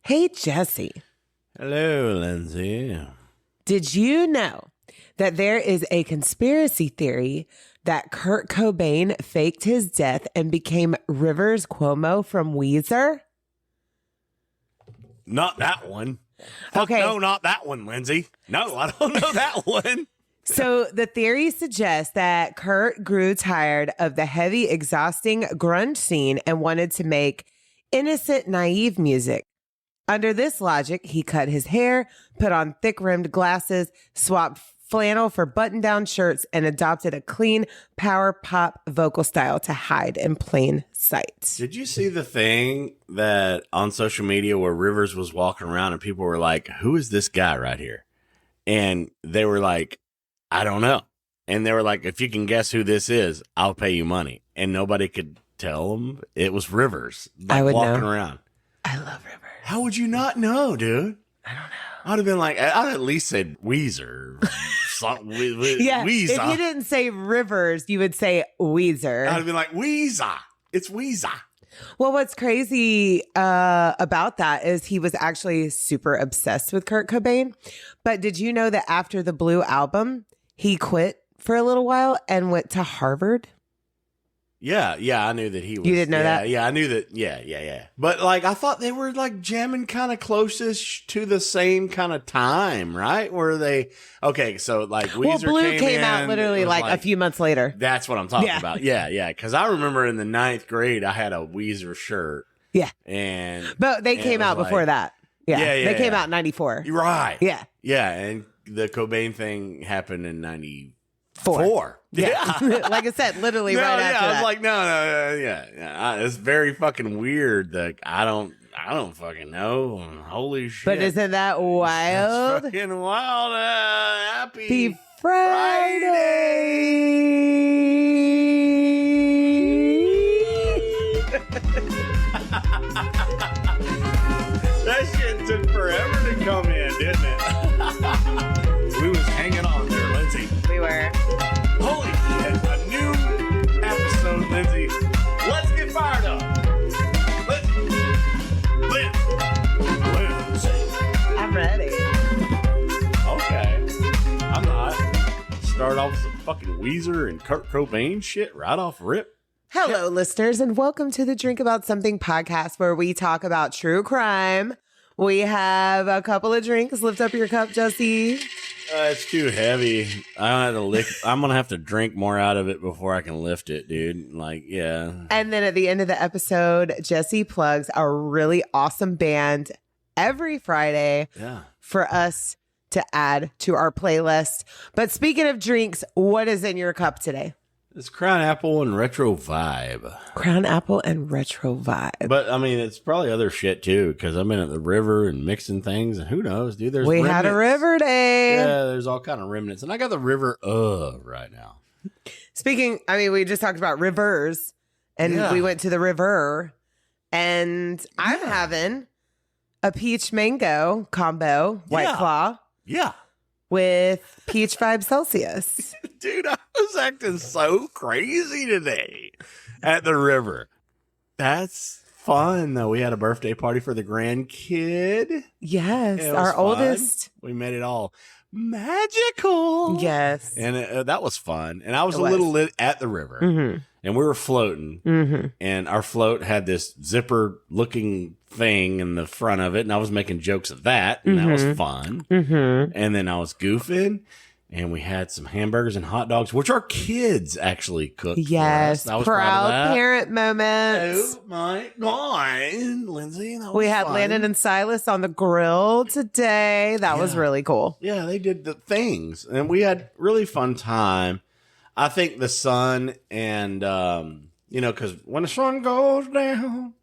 Hey, Jesse. Hello, Lindsay. Did you know that there is a conspiracy theory that Kurt Cobain faked his death and became Rivers Cuomo from Weezer? Not that one. Fuck Okay. no, not that one, Lindsay. No, I don't know that one. So the theory suggests that Kurt grew tired of the heavy, exhausting grunge scene and wanted to make innocent, naive music. Under this logic, he cut his hair, put on thick-rimmed glasses, swapped flannel for button-down shirts, and adopted a clean power pop vocal style to hide in plain sight. Did you see the thing that on social media where Rivers was walking around and people were like, who is this guy right here? And they were like, I don't know. And they were like, if you can guess who this is, I'll pay you money. And nobody could tell them it was Rivers. I would walking know. around. I love Rivers. How would you not know, dude? I don't know. I'd have been like, I'd at least said Weezer. Yeah, Weezer. if you didn't say Rivers, you would say Weezer. I'd have been like, Weezer. It's Weezer. Well, what's crazy about that is he was actually super obsessed with Kurt Cobain. But did you know that after the Blue album, he quit for a little while and went to Harvard? Yeah, I knew that he was. You didn't know that? Yeah, I knew that. Yeah. But like, I thought they were like jamming kind of closest to the same kind of time, right? Were they? Okay, so like Weezer Blue came out in, literally it was like a few months later. That's what I'm talking Yeah. about. Yeah. Because I remember in the 9th grade, I had a Weezer shirt. Yeah. But they came out before that. Yeah. Yeah, They came yeah. out in 94. You're right. Yeah. Yeah, and the Cobain thing happened in 94. Yeah. Like I said, literally right after I was that. like, no, yeah. It's very fucking weird. That I don't fucking know. Holy shit! But isn't that wild? It's fucking wild. Happy That shit took forever to come in, didn't it? We was hanging on there, Lindsay. We were. Holy shit, a new episode, Lindsay. Let's get fired up. Lindsay. I'm ready. Okay. I'm not. Start off with some fucking Weezer and Kurt Cobain shit right off rip. Hello, listeners, and welcome to the Drink About Something podcast where we talk about true crime. We have a couple of drinks. Lift up your cup, Jesse. It's too heavy. I'm gonna have to drink more out of it before I can lift it, dude. Like, yeah. And then at the end of the episode, Jesse plugs a really awesome band every Friday for us to add to our playlist. But speaking of drinks, what is in your cup today? It's Crown Apple and Retro Vibe. Crown Apple and Retro Vibe. But, I mean, it's probably other shit, too, because I've been at the river and mixing things, and who knows, dude? We had a river day. Yeah, there's all kind of remnants. And I got the river right now. Speaking, I mean, we just talked about rivers, and we went to the river, and I'm having a peach mango combo, White Claw. Yeah. With peach vibe Celsius. Dude, I was acting so crazy today at the river. That's fun, though. We had a birthday party for the grandkid. Yes, Our oldest. We made it all magical. Yes. And that was fun. And I was a little lit at the river. Mm-hmm. And we were floating. Mm-hmm. And our float had this zipper-looking thing in the front of it. And I was making jokes of that. And that was fun. Mm-hmm. And then I was goofing. And we had some hamburgers and hot dogs, which our kids actually cooked yes, for us. I was proud of that. parent moments. Oh my God, Lindsay. That was we had fun. Landon and Silas on the grill today. That was really cool. Yeah, they did the things. And we had really fun time. I think the sun and, because when the sun goes down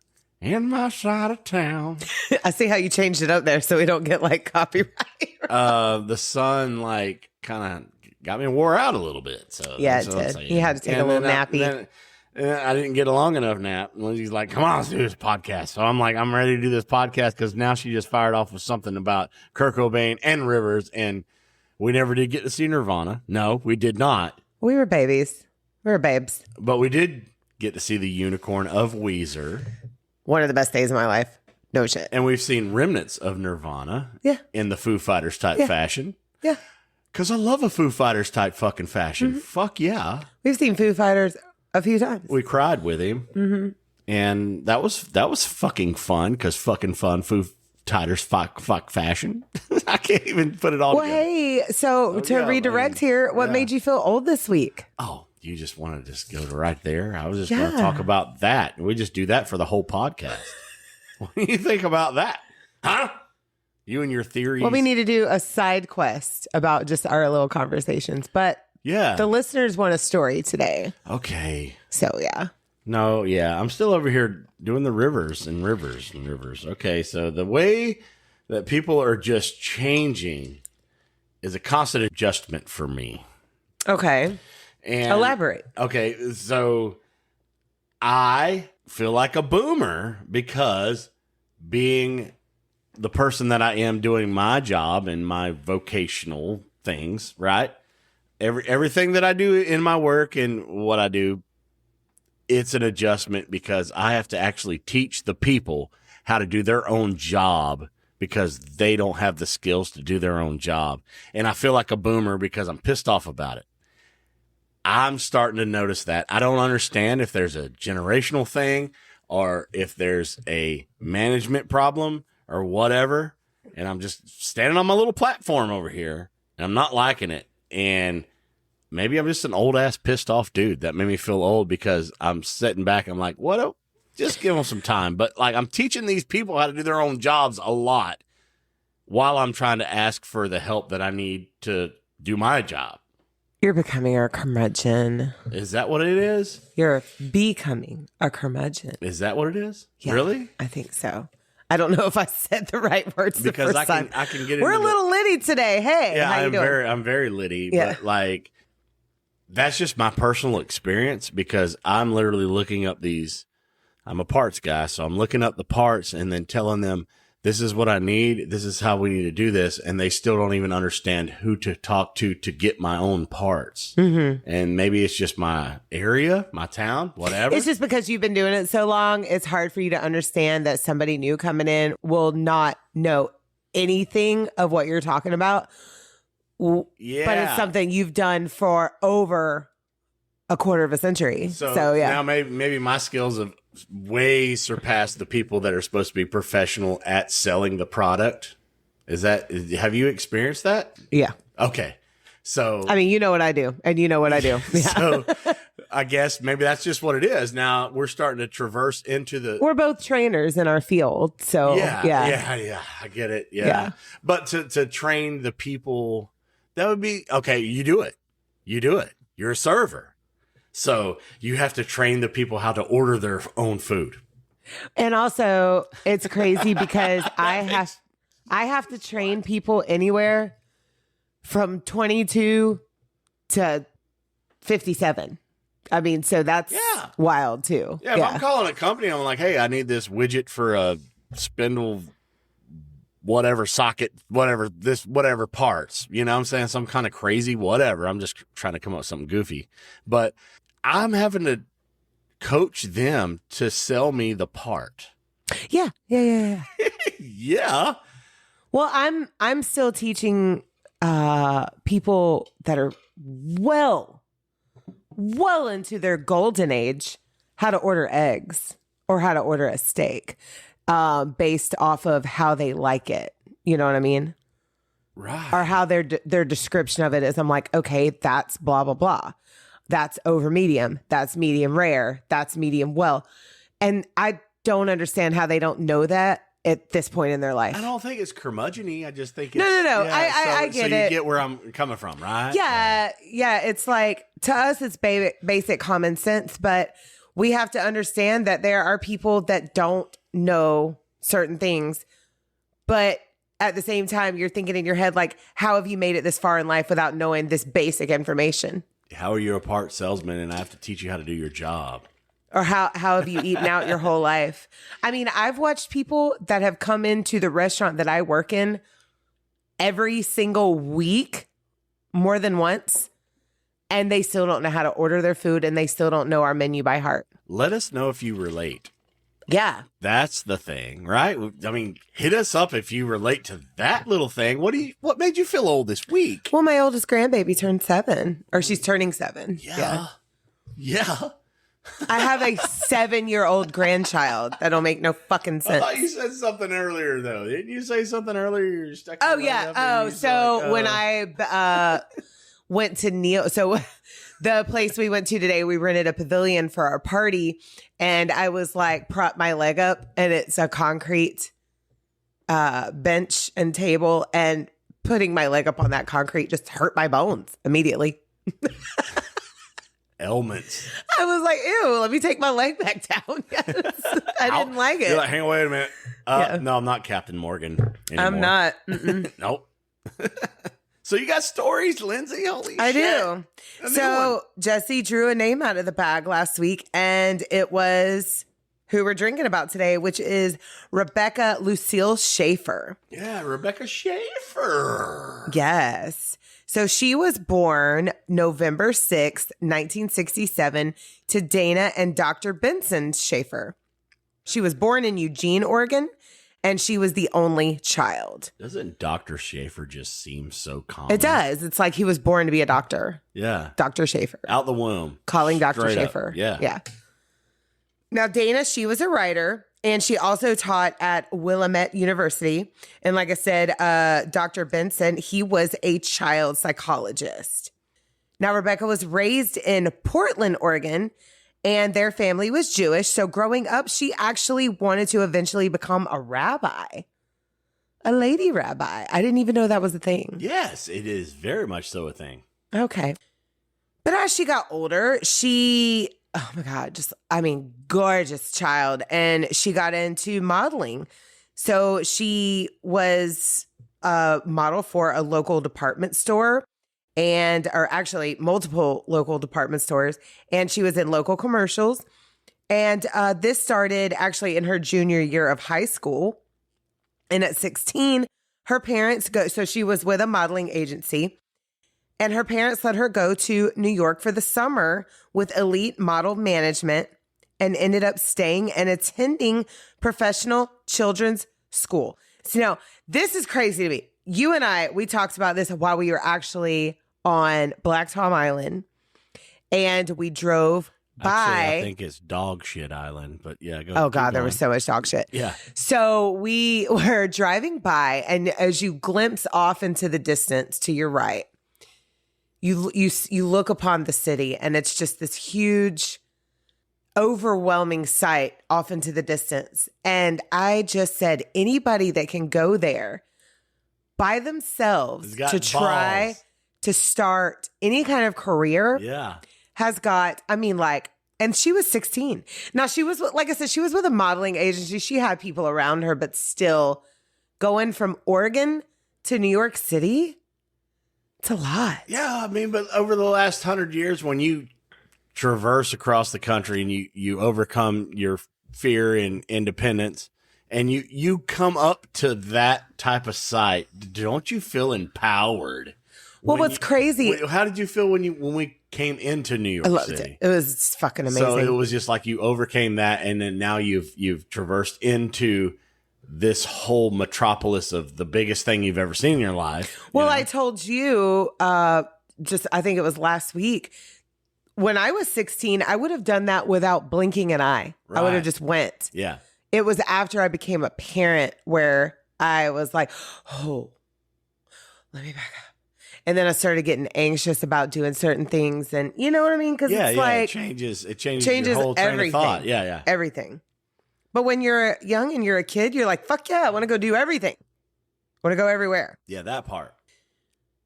in my side of town. I see how you changed it up there so we don't get like copyright. The sun kind of got me wore out a little bit. So yeah, it did. He had to take a little nappy. I didn't get a long enough nap. Lindsay's like, come on, let's do this podcast. So I'm like, I'm ready to do this podcast because now she just fired off with something about Kurt Cobain and Rivers. And we never did get to see Nirvana. No, we did not. We were babies. We were babes. But we did get to see the unicorn of Weezer. One of the best days of my life. No shit. And we've seen remnants of Nirvana in the Foo Fighters type fashion. Yeah. Because I love a Foo Fighters type fucking fashion. Mm-hmm. Fuck yeah. We've seen Foo Fighters a few times. We cried with him. Mm-hmm. And that was fucking fun because fucking fun Foo Fighters fuck fashion. I can't even put it all together. Hey, so to redirect here, what made you feel old this week? Oh, you just want to just go to right there? I was just going to talk about that. We just do that for the whole podcast. What do you think about that? Huh? You and your theories. Well, we need to do a side quest about just our little conversations. But the listeners want a story today. Okay. So, yeah. No, yeah. I'm still over here doing the rivers and rivers and rivers. Okay, so the way that people are just changing is a constant adjustment for me. Okay. And elaborate. Okay, so I feel like a boomer because being the person that I am doing my job and my vocational things, right? Everything that I do in my work and what I do, it's an adjustment because I have to actually teach the people how to do their own job because they don't have the skills to do their own job. And I feel like a boomer because I'm pissed off about it. I'm starting to notice that. I don't understand if there's a generational thing or if there's a management problem or whatever. And I'm just standing on my little platform over here and I'm not liking it. And maybe I'm just an old ass pissed off dude that made me feel old because I'm sitting back. I'm like, what? Just give them some time. But like, I'm teaching these people how to do their own jobs a lot while I'm trying to ask for the help that I need to do my job. You're becoming a curmudgeon. Is that what it is? You're becoming a curmudgeon. Is that what it is? Yeah, really? I think so. I don't know if I said the right words because the first time. I can get. We're a little litty today. Hey, yeah, how you doing? I'm very litty. Yeah. But like, that's just my personal experience because I'm literally looking up these. I'm a parts guy, so I'm looking up the parts and then telling them this is what I need. This is how we need to do this, and they still don't even understand who to talk to get my own parts. Mm-hmm. And maybe it's just my area, my town, whatever. It's just because you've been doing it so long. It's hard for you to understand that somebody new coming in will not know anything of what you're talking about. Yeah, but it's something you've done for over a quarter of a century. So yeah, now maybe my skills have way surpassed the people that are supposed to be professional at selling the product. Have you experienced that? Yeah. Okay. So I mean, you know what I do and you know what I do. Yeah. So I guess maybe that's just what it is. Now we're starting to traverse into we're both trainers in our field. So yeah. I get it. Yeah. But to train the people, that would be okay. You do it. You're a server. So you have to train the people how to order their own food. And also it's crazy because I have to train people anywhere from 22 to 57. I mean, so that's wild too. Yeah, if I'm calling a company, I'm like, hey, I need this widget for a spindle, whatever socket, whatever parts. You know what I'm saying? Some kind of crazy whatever. I'm just trying to come up with something goofy. But I'm having to coach them to sell me the part. Yeah. Yeah. Well, I'm still teaching people that are well into their golden age how to order eggs or how to order a steak based off of how they like it. You know what I mean? Right. Or how their description of it is. I'm like, okay, that's blah, blah, blah. That's over medium. That's medium rare. That's medium well. And I don't understand how they don't know that at this point in their life. I don't think it's curmudgeon-y. I just think it's... No. Yeah, I get so it. you get where I'm coming from, right? Yeah. It's like, to us, it's basic common sense, but we have to understand that there are people that don't know certain things. But at the same time, you're thinking in your head, like, how have you made it this far in life without knowing this basic information? How are you a part salesman and I have to teach you how to do your job? Or how have you eaten out your whole life? I mean, I've watched people that have come into the restaurant that I work in every single week, more than once, and they still don't know how to order their food and they still don't know our menu by heart. Let us know if you relate. Yeah. That's the thing, right? I mean, hit us up if you relate to that little thing. What made you feel old this week? Well, my oldest grandbaby turned 7, or she's turning 7. Yeah. I have a 7-year-old grandchild. That'll make no fucking I sense. thought you said something earlier, though. Didn't you say something earlier? You're stuck. Oh, yeah. Oh, so when I went to Neil, so the place we went to today, we rented a pavilion for our party, and I was like, prop my leg up, and it's a concrete bench and table, and putting my leg up on that concrete just hurt my bones immediately. Ailments. I was like, ew, let me take my leg back down. Yes. I didn't like it. You're like, hang on, wait a minute. Yeah. No, I'm not Captain Morgan anymore. I'm not. Mm-mm. Nope. So you got stories, Lindsay? Holy I shit. do. So Jesse drew a name out of the bag last week, and it was who we're drinking about today, which is Rebecca Lucille Schaefer. Yeah, Rebecca Schaefer. Yes. So she was born November 6th, 1967, to Dana and Dr. Benson Schaefer. She was born in Eugene, Oregon, and she was the only child. Doesn't Dr. Schaefer just seem so common? It does. It's like he was born to be a doctor. Yeah. Dr. Schaefer. Out the womb. Calling Dr. Straight up. Schaefer. Yeah. Yeah. Now, Dana, she was a writer, and she also taught at Willamette University. And like I said, Dr. Benson, he was a child psychologist. Now, Rebecca was raised in Portland, Oregon, and their family was Jewish. So growing up, she actually wanted to eventually become a rabbi, a lady rabbi. I didn't even know that was a thing. Yes, it is very much so a thing. Okay. But as she got older, oh my God, gorgeous child. And she got into modeling. So she was a model for a local department store or actually multiple local department stores. And she was in local commercials. And this started actually in her junior year of high school. And at 16, her parents so she was with a modeling agency. And her parents let her go to New York for the summer with elite model management and ended up staying and attending professional children's school. So now, this is crazy to me. You and I, we talked about this while we were actually on Black Tom Island, and we drove by. Actually, I think it's Dog Shit Island, but yeah. Oh God, there was so much dog shit. Yeah. So we were driving by, and as you glimpse off into the distance to your right, you look upon the city, and it's just this huge, overwhelming sight off into the distance. And I just said, anybody that can go there by themselves to try balls to start any kind of career has got, and she was 16. Now she was, like I said, she was with a modeling agency. She had people around her, but still going from Oregon to New York City, it's a lot. Yeah, but over the last 100 years, when you traverse across the country and you overcome your fear and independence, and you come up to that type of site, don't you feel empowered? Well, what's crazy? How did you feel when we came into New York City? It was fucking amazing. So it was just like you overcame that, and then now you've traversed into this whole metropolis of the biggest thing you've ever seen in your life. Well, I told you, I think it was last week, when I was 16, I would have done that without blinking an eye. Right. I would have just went. Yeah. It was after I became a parent where I was like, oh, let me back up. And then I started getting anxious about doing certain things. And you know what I mean? Because it changes your whole train everything. of thought. Yeah. Everything. But when you're young and you're a kid, you're like, fuck yeah, I want to go do everything. I want to go everywhere. Yeah, that part.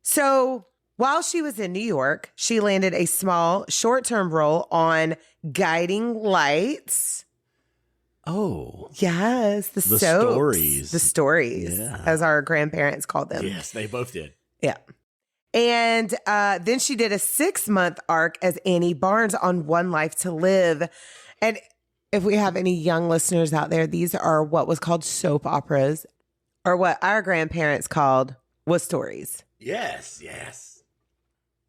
So while she was in New York, she landed a small short-term role on Guiding Lights. Oh. Yes, the soaps. Stories. The stories, as our grandparents called them. Yes, they both did. Yeah. And then she did a 6-month arc as Annie Barnes on One Life to Live. And if we have any young listeners out there, these are what was called soap operas, or what our grandparents called was stories. Yes.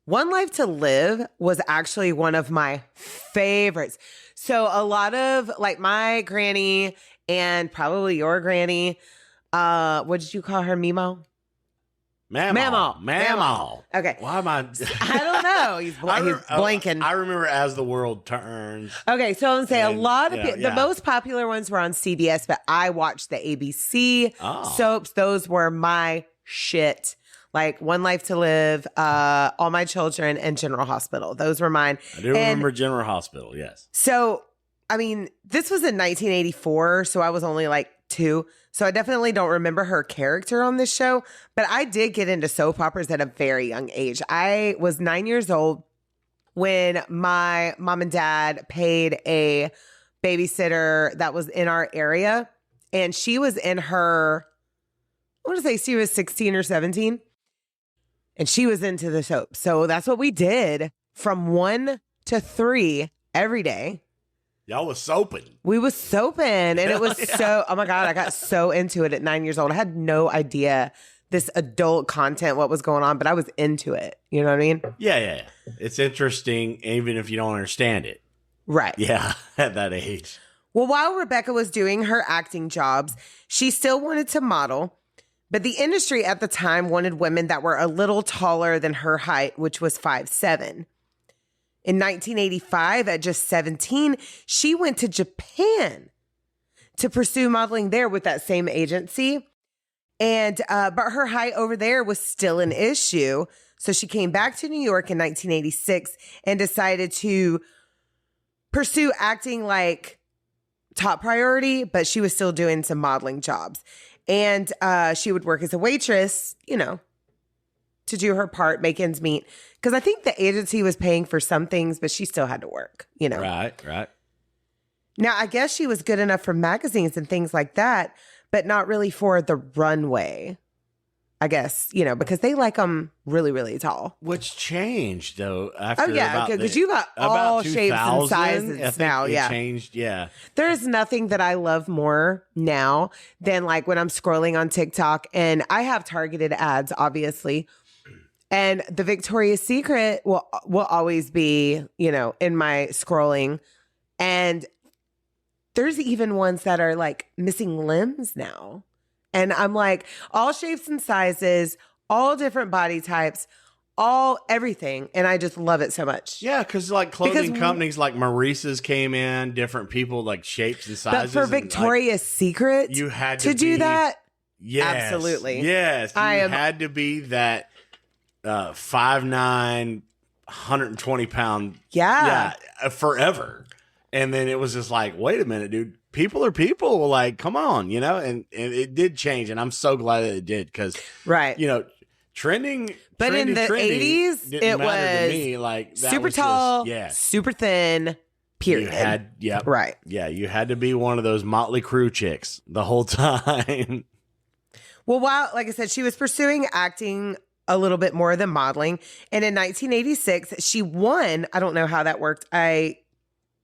One Life to Live was actually one of my favorites. So a lot of like my granny and probably your granny, what did you call her, Mimo? Mammal. Okay. Why am I? I don't know. He's blanking. I remember As the World Turns. Okay, so I'm going to say a lot of people, the most popular ones were on CBS, but I watched the ABC soaps. Those were my shit. Like One Life to Live, All My Children, and General Hospital. Those were mine. I do remember General Hospital, yes. So, I mean, this was in 1984, so I was only like 2. So I definitely don't remember her character on this show, but I did get into soap operas at a very young age. I was 9 years old when my mom and dad paid a babysitter that was in our area, and she was in her, I want to say she was 16 or 17. And she was into the soap. So that's what we did from 1 to 3 every day. Y'all was soaping. We was soaping. And it was so, oh my God, I got so into it at 9 years old. I had no idea this adult content, what was going on, but I was into it. You know what I mean? Yeah. It's interesting, even if you don't understand it. Right. Yeah, at that age. Well, while Rebecca was doing her acting jobs, she still wanted to model. But the industry at the time wanted women that were a little taller than her height, which was 5'7". In 1985, at just 17, she went to Japan to pursue modeling there with that same agency. And but her height over there was still an issue. So she came back to New York in 1986 and decided to pursue acting like top priority, but she was still doing some modeling jobs. And she would work as a waitress, you know, to do her part, make ends meet. Because I think the agency was paying for some things, but she still had to work, you know. Right. Now, I guess she was good enough for magazines and things like that, but not really for the runway, I guess, you know, because they like them really, really tall. Which changed, though, after because you got all shapes and sizes now, it changed, yeah. There's nothing that I love more now than like when I'm scrolling on TikTok, and I have targeted ads, obviously, and the Victoria's Secret will always be, you know, in my scrolling, and there's even ones that are like missing limbs now. And I'm like, all shapes and sizes, all different body types, all everything. And I just love it so much. Yeah, because like clothing companies like Maurice's came in, different people like shapes and sizes. But for Victoria's Secret, you had to do that? Yes. Absolutely. Yes. You had to be that 5'9", 120 pound. Yeah. Forever. And then it was just like, wait a minute, dude. People are people. Like, come on, you know, and it did change, and I'm so glad that it did because, right, you know, trending. But in the 80s, it was me. Like that super was tall, just, super thin. Period. Right. Yeah, you had to be one of those Motley Crue chicks the whole time. Well, while, like I said, she was pursuing acting a little bit more than modeling, and in 1986, she won. I don't know how that worked. I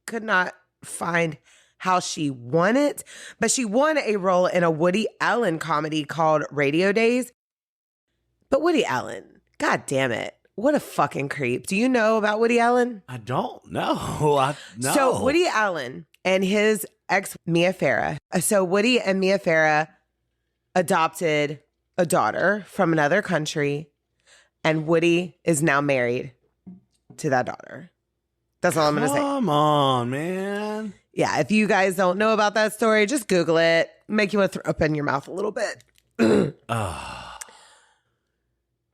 could not find how she won it, but she won a role in a Woody Allen comedy called Radio Days. But Woody Allen, God damn it, what a fucking creep. Do you know about Woody Allen? I don't know. No. So Woody Allen and his ex, Mia Farrow. So Woody and Mia Farrow adopted a daughter from another country, and Woody is now married to that daughter. That's all I'm going to say. Come on, man. Yeah, if you guys don't know about that story, just Google it. Make you want to throw up in your mouth a little bit.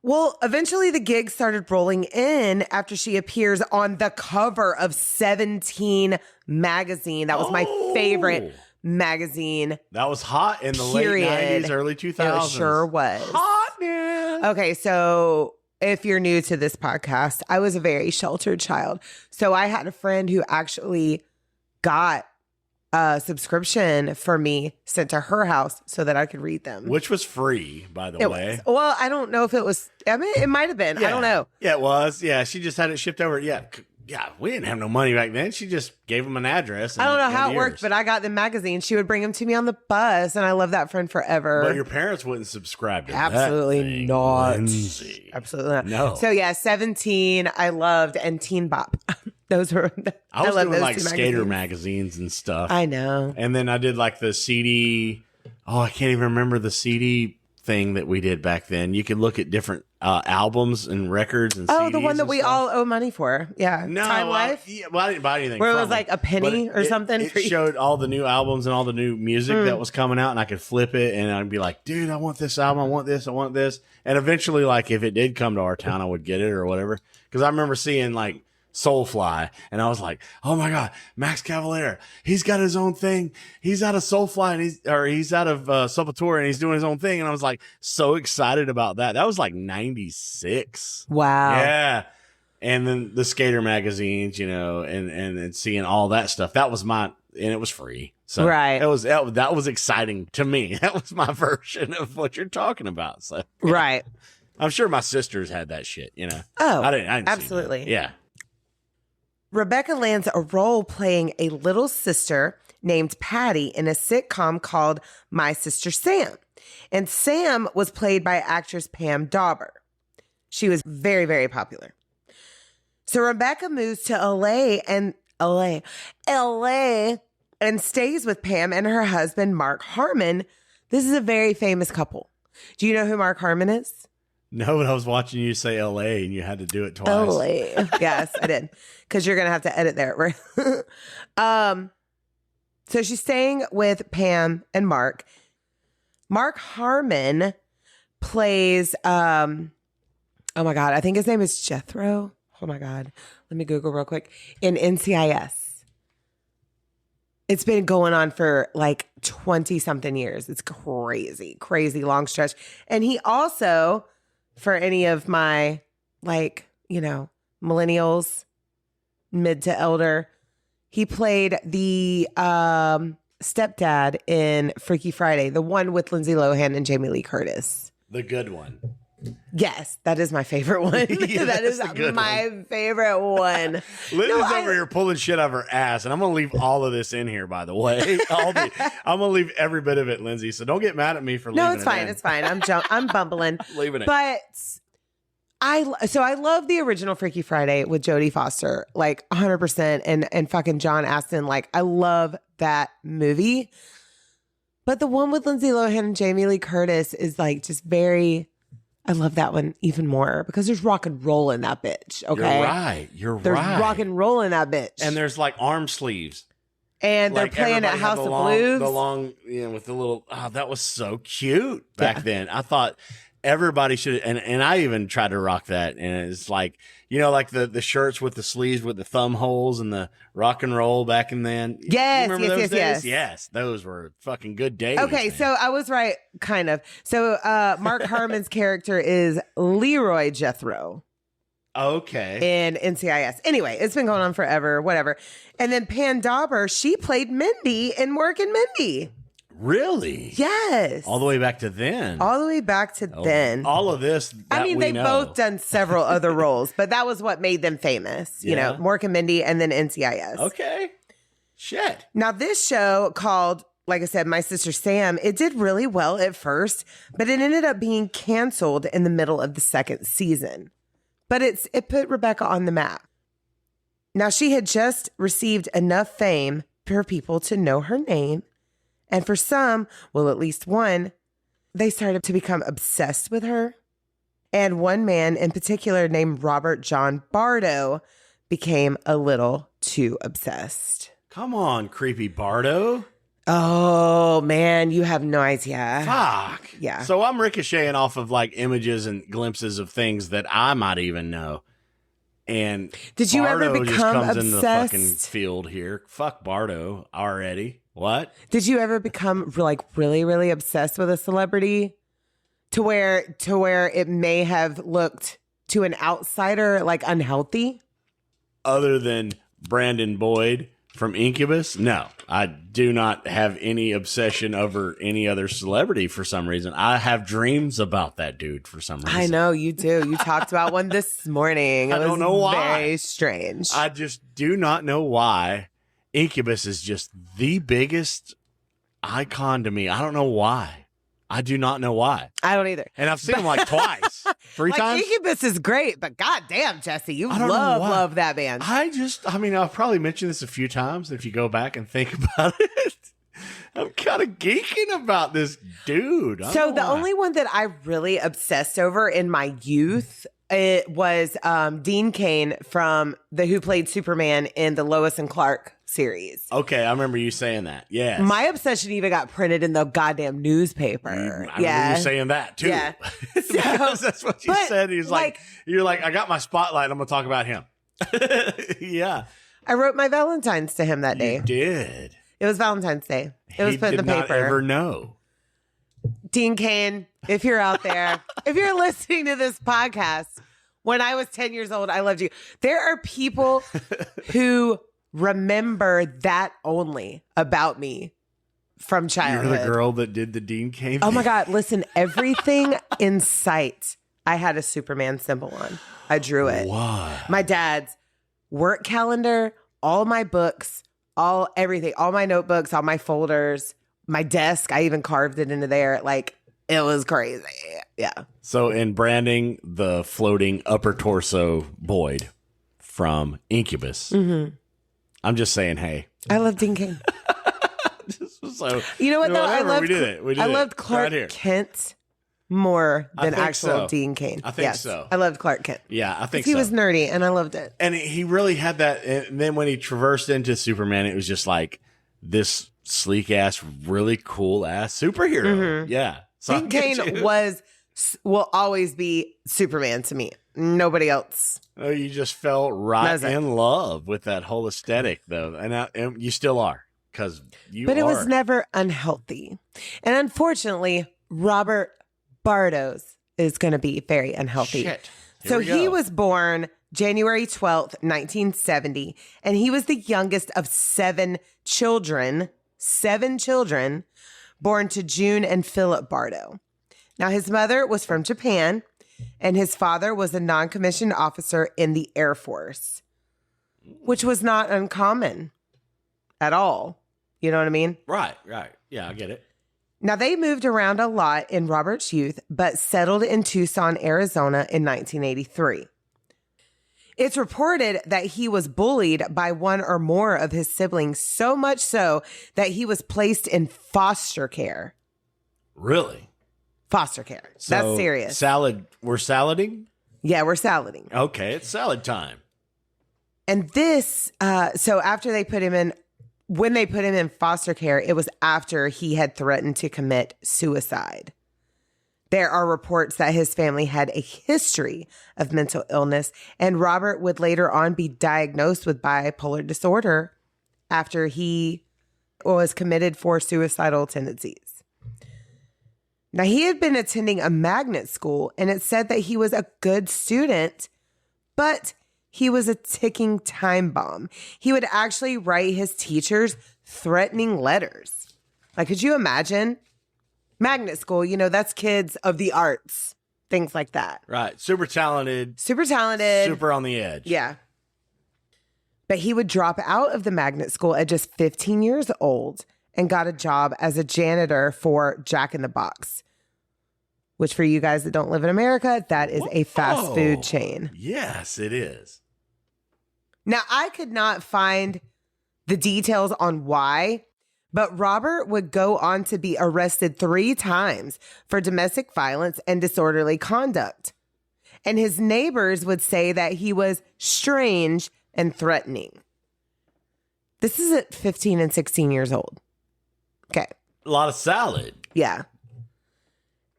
Well, eventually the gigs started rolling in after she appears on the cover of 17 magazine. That was my favorite magazine. That was hot in the late 90s, early 2000s. It sure was. Hot, man. Okay, so if you're new to this podcast, I was a very sheltered child. So I had a friend who actually got a subscription for me sent to her house so that I could read them. Which was free, by the way. Well, I don't know if it was. I mean, it might have been. Yeah. I don't know. Yeah, it was. Yeah, she just had it shipped over. Yeah, yeah, we didn't have no money back then. She just gave him an address. I don't know how it worked, but I got the magazine. She would bring them to me on the bus, and I love that friend forever. But your parents wouldn't subscribe to Absolutely that thing, not. Lindsay. Absolutely not. No. So yeah, 17 I loved, and Teen Bop. Those were I was love doing those like two skater magazines and stuff. I know. And then I did like the CD. Oh, I can't even remember the CD thing that we did back then. You could look at different albums and records and CDs. The one that we stuff. all owe money for. Yeah. No, Time Life. I didn't buy anything. Where it from was like a penny But or something. It showed all the new albums and all the new music that was coming out, and I could flip it and I'd be like, dude, I want this album. I want this. I want this. And eventually, like, if it did come to our town, I would get it or whatever. Because I remember seeing like Soulfly, and I was like, "Oh my god, Max Cavalera! He's got his own thing. He's out of Soulfly, and he's out of Sepultura, and he's doing his own thing." And I was like, so excited about that. That was like '96. Wow. Yeah. And then the skater magazines, and seeing all that stuff. That was and it was free. So right. That was exciting to me. That was my version of what you're talking about. So right. I'm sure my sisters had that shit. Oh, I didn't absolutely. Yeah. Rebecca lands a role playing a little sister named Patty in a sitcom called My Sister Sam. And Sam was played by actress Pam Dauber. She was very, very popular. So Rebecca moves to LA and stays with Pam and her husband, Mark Harmon. This is a very famous couple. Do you know who Mark Harmon is? No, but I was watching you say L.A. and you had to do it twice. LA. Yes, I did. Because you're going to have to edit there. Right? So she's staying with Pam and Mark. Mark Harmon plays, oh my God, I think his name is Jethro. Oh my God. Let me Google real quick. In NCIS. It's been going on for like 20 something years. It's crazy, crazy long stretch. And he also, for any of my millennials, mid to elder, he played the stepdad in Freaky Friday, the one with Lindsay Lohan and Jamie Lee Curtis. The good one. Yes, that is my favorite one. Yeah, that is my favorite one. Linda's over here pulling shit out of her ass, and I'm going to leave all of this in here, by the way. I'm going to leave every bit of it, Lindsay, so don't get mad at me for leaving it. No, it's fine. It's fine. I'm bumbling. Leaving it. But I love the original Freaky Friday with Jodie Foster, like 100%, and fucking John Astin. Like, I love that movie. But the one with Lindsay Lohan and Jamie Lee Curtis is like just very... I love that one even more because there's rock and roll in that bitch. Okay. You're right. There's rock and roll in that bitch. And there's like arm sleeves. And they're playing at House of Blues. The long, with the little, that was so cute back then. I thought everybody should, and I even tried to rock that. And it's like, like the shirts with the sleeves with the thumb holes and the rock and roll back in then. Yes, you remember those days? Yes. Yes, those were fucking good days. Okay, man. so I was right, kind of. So Mark Harmon's character is Leroy Jethro. Okay. In NCIS. Anyway, it's been going on forever, whatever. And then Pam Dauber, she played Mindy in Mork and Mindy. Really? Yes. All the way back to then. All the way back to then. All of this. They've both done several other roles, but that was what made them famous. Mork and Mindy and then NCIS. Okay. Shit. Now, this show called, like I said, My Sister Sam, it did really well at first, but it ended up being canceled in the middle of the second season. But it put Rebecca on the map. Now, she had just received enough fame for people to know her name. And for some, well, at least one, they started to become obsessed with her. And one man in particular named Robert John Bardo became a little too obsessed. Come on, creepy Bardo. Oh, man, you have no idea. Fuck. Yeah. So I'm ricocheting off of like images and glimpses of things that I might even know. And did you Bardo ever become just comes obsessed? into the fucking field here. Fuck Bardo already. What? Did you ever become like really, really obsessed with a celebrity to where it may have looked to an outsider like unhealthy? Other than Brandon Boyd, from Incubus? No, I do not have any obsession over any other celebrity for some reason. I have dreams about that dude for some reason. I know you do. You talked about one this morning. I don't know why. Very strange. I just do not know why. Incubus is just the biggest icon to me. I don't know why. I do not know why. I don't either. And I've seen him like twice, three times. Incubus is great, but goddamn, Jesse, you I don't know why. love that band. I've probably mentioned this a few times. If you go back and think about it, I'm kind of geeking about this dude. So the only one that I really obsessed over in my youth, it was Dean Cain who played Superman in the Lois and Clark series. Okay, I remember you saying that. Yes. My obsession even got printed in the goddamn newspaper. I remember you saying that too. Yeah. That's what you said. He was you're like, I got my spotlight. I'm going to talk about him. Yeah. I wrote my Valentine's to him that day. You did. It was Valentine's Day. It was put in the paper. He did not ever know. Dean Cain, if you're out there, if you're listening to this podcast, when I was 10 years old, I loved you. There are people who remember that only about me from childhood. You're the girl that did the Dean Cain. Oh my God. Listen, everything in sight, I had a Superman symbol on. I drew it. Why? My dad's work calendar, all my books, everything, all my notebooks, all my folders, my desk. I even carved it into there. Like, it was crazy. Yeah. So in branding the floating upper torso Boyd from Incubus, I'm just saying, hey. I love Dean Cain. So, you know what, though? I loved Clark Kent more than actual so. Dean Cain. I think so. I loved Clark Kent. Yeah, I think so. He was nerdy, and I loved it. And he really had that. And then when he traversed into Superman, it was just like this sleek-ass, really cool-ass superhero. Yeah. So Dean Cain will always be Superman to me. Nobody else. Oh, you just fell right in love with that whole aesthetic, though. And you still are, because But it was never unhealthy. And unfortunately, Robert Bardo's is going to be very unhealthy. Shit. So he was born January 12th, 1970, and he was the youngest of seven children born to June and Philip Bardo. Now, his mother was from Japan, and his father was a non-commissioned officer in the Air Force, which was not uncommon at all. You know what I mean? Right. Yeah, I get it. Now, they moved around a lot in Robert's youth, but settled in Tucson, Arizona in 1983. It's reported that he was bullied by one or more of his siblings, so much so that he was placed in foster care. Really? Foster care. So that's serious. We're salading? Yeah, we're salading. Okay, it's salad time. And this, so after they put him in, when they put him in foster care, it was after he had threatened to commit suicide. There are reports that his family had a history of mental illness, and Robert would later on be diagnosed with bipolar disorder after he was committed for suicidal tendencies. Now, he had been attending a magnet school, and it said that he was a good student, but he was a ticking time bomb. He would actually write his teachers threatening letters. Like, could you imagine? Magnet school, that's kids of the arts, things like that. Right. Super talented. Super talented. Super on the edge. Yeah. But he would drop out of the magnet school at just 15 years old and got a job as a janitor for Jack in the Box, which for you guys that don't live in America, that is a fast food chain. Yes, it is. Now, I could not find the details on why, but Robert would go on to be arrested 3 times for domestic violence and disorderly conduct. And his neighbors would say that he was strange and threatening. This is at 15 and 16 years old. Okay. A lot of salad. Yeah.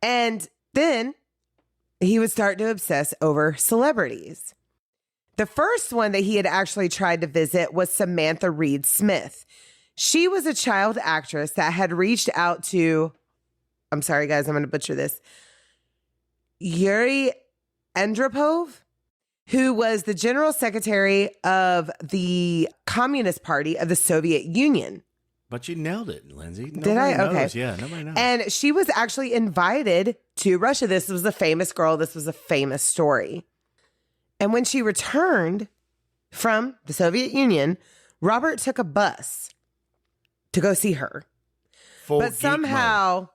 And then he would start to obsess over celebrities. The first one that he had actually tried to visit was Samantha Reed Smith. She was a child actress that had reached out to, I'm sorry, guys, I'm going to butcher this, Yuri Andropov. who was the general secretary of the Communist Party of the Soviet Union. But you nailed it, Lindsay. Did I? Nobody knows. Okay. Yeah, nobody knows. And she was actually invited to Russia. This was a famous girl. This was a famous story. And when she returned from the Soviet Union, Robert took a bus to go see her. But somehow,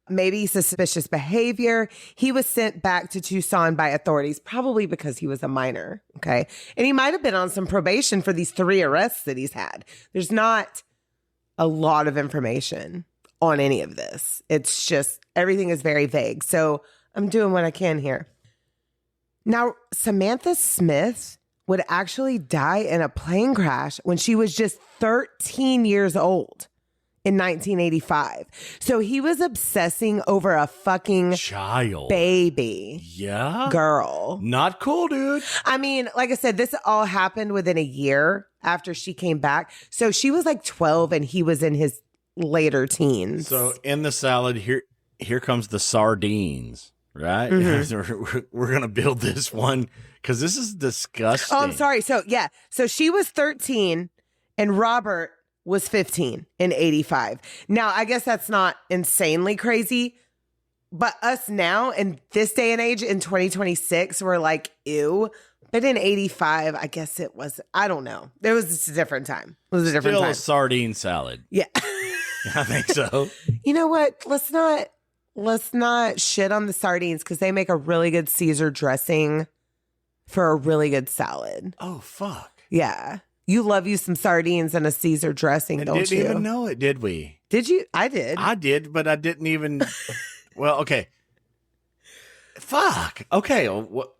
maybe suspicious behavior, he was sent back to Tucson by authorities, probably because he was a minor. Okay. And he might have been on some probation for these 3 arrests that he's had. There's not a lot of information on any of this. It's just everything is very vague. So I'm doing what I can here. Now, Samantha Smith would actually die in a plane crash when she was just 13 years old in 1985. So he was obsessing over a fucking child baby. Yeah. Girl. Not cool, dude. I mean, like I said, this all happened within a year after she came back. So she was like 12 and he was in his later teens. So in the salad, here comes the sardines, right? Mm-hmm. We're going to build this one because this is disgusting. Oh, I'm sorry. So yeah. So she was 13 and Robert was 15 in 85. Now, I guess that's not insanely crazy, but us now in this day and age in 2026, we're like, ew. But in 85, I guess it was, I don't know. It was just a different time. It was a different Still time. a sardine salad. Yeah. I think so. You know what? Let's not shit on the sardines because they make a really good Caesar dressing for a really good salad. Oh, fuck. Yeah. You love you some sardines and a Caesar dressing, don't you? Didn't even know it, did we? Did you? I did. I did, but I didn't even. Well, okay. Fuck. Okay.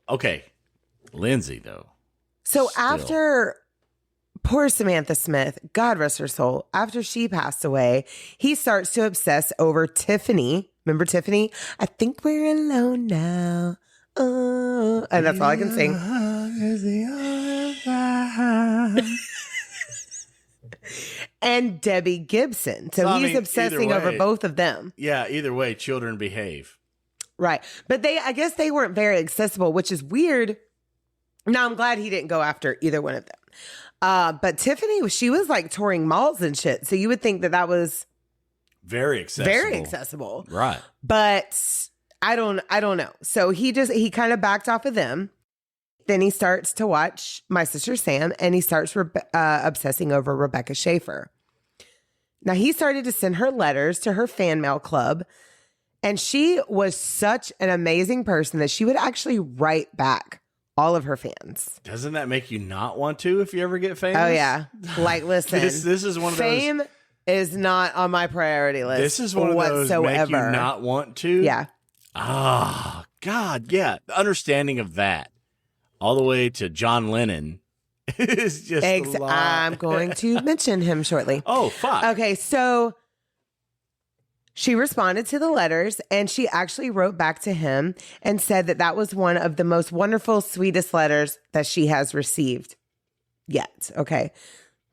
Okay. Lindsay, though. So Still. after poor Samantha Smith, God rest her soul, after she passed away, he starts to obsess over Tiffany. Remember Tiffany? I think we're alone now. Oh, and that's all I can sing. And Debbie Gibson. So he's obsessing over both of them. Yeah, either way, children behave. Right. But I guess they weren't very accessible, which is weird. Now, I'm glad he didn't go after either one of them. But Tiffany, she was like touring malls and shit. So you would think that was very accessible. Very accessible. Right. But I don't know. So he kind of backed off of them. Then he starts to watch My Sister Sam and he starts obsessing over Rebecca Schaefer. Now, he started to send her letters to her fan mail club. And she was such an amazing person that she would actually write back all of her fans. Doesn't that make you not want to if you ever get famous? Oh, yeah. Like, listen. This is one of those. Fame is not on my priority list. This is one of those make you not want to. Yeah. Ah, God, yeah. The understanding of that all the way to John Lennon is just a lot. I'm going to mention him shortly. Oh, fuck. Okay, so she responded to the letters and she actually wrote back to him and said that was one of the most wonderful, sweetest letters that she has received yet. Okay.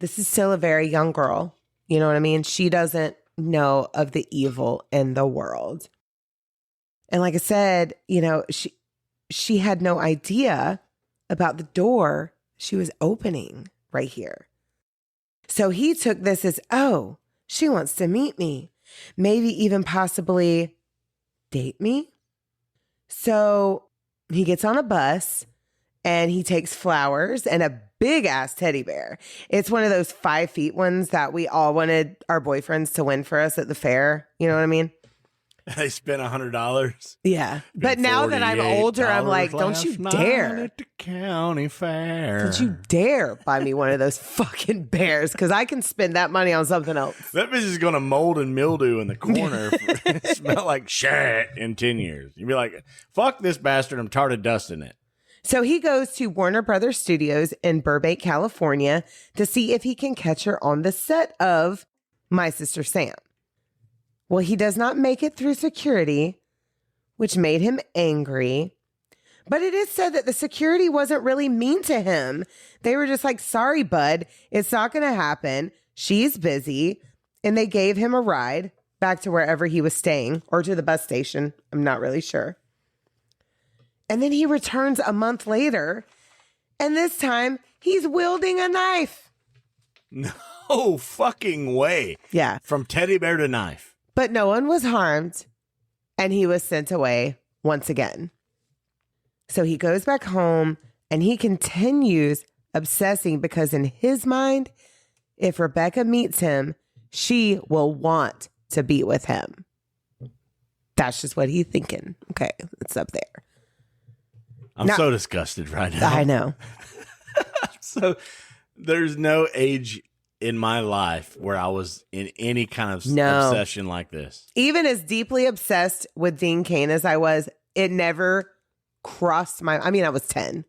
This is still a very young girl. You know what I mean? She doesn't know of the evil in the world. And like I said, you know, she had no idea about the door she was opening right here. So he took this as, oh, she wants to meet me. Maybe even possibly date me. So he gets on a bus and he takes flowers and a big ass teddy bear. It's one of those 5 feet ones that we all wanted our boyfriends to win for us at the fair. You know what I mean? They spent $100. Yeah. But now that I'm older, I'm like, don't you dare. At the county fair. Don't you dare buy me one of those fucking bears because I can spend that money on something else. That bitch is going to mold and mildew in the corner. Smell like shit in 10 years. You'd be like, fuck this bastard. I'm tired of dusting it. So he goes to Warner Brothers Studios in Burbank, California to see if he can catch her on the set of My Sister Sam. Well, he does not make it through security, which made him angry. But it is said that the security wasn't really mean to him. They were just like, sorry, bud, it's not going to happen. She's busy. And they gave him a ride back to wherever he was staying or to the bus station. I'm not really sure. And then he returns a month later And this time, he's wielding a knife. No fucking way. Yeah. From teddy bear to knife. But no one was harmed, and he was sent away once again. So he goes back home, and he continues obsessing because in his mind, if Rebecca meets him, she will want to be with him. That's just what he's thinking. Okay, it's up there. I'm so disgusted right now. I know. So there's no age in my life where I was in any kind of obsession like this. Even as deeply obsessed with Dean Cain as I was, it never crossed my... I mean, I was 10,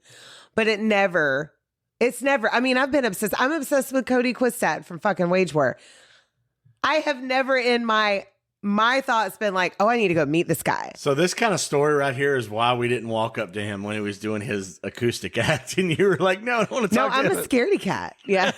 but it's never... I mean, I've been obsessed. I'm obsessed with Cody Quistat from fucking Wage War. I have never in my thoughts been like, oh, I need to go meet this guy. So this kind of story right here is why we didn't walk up to him when he was doing his acoustic act. And you were like, no, I don't want to talk to him. No, I'm a scaredy cat. Yeah.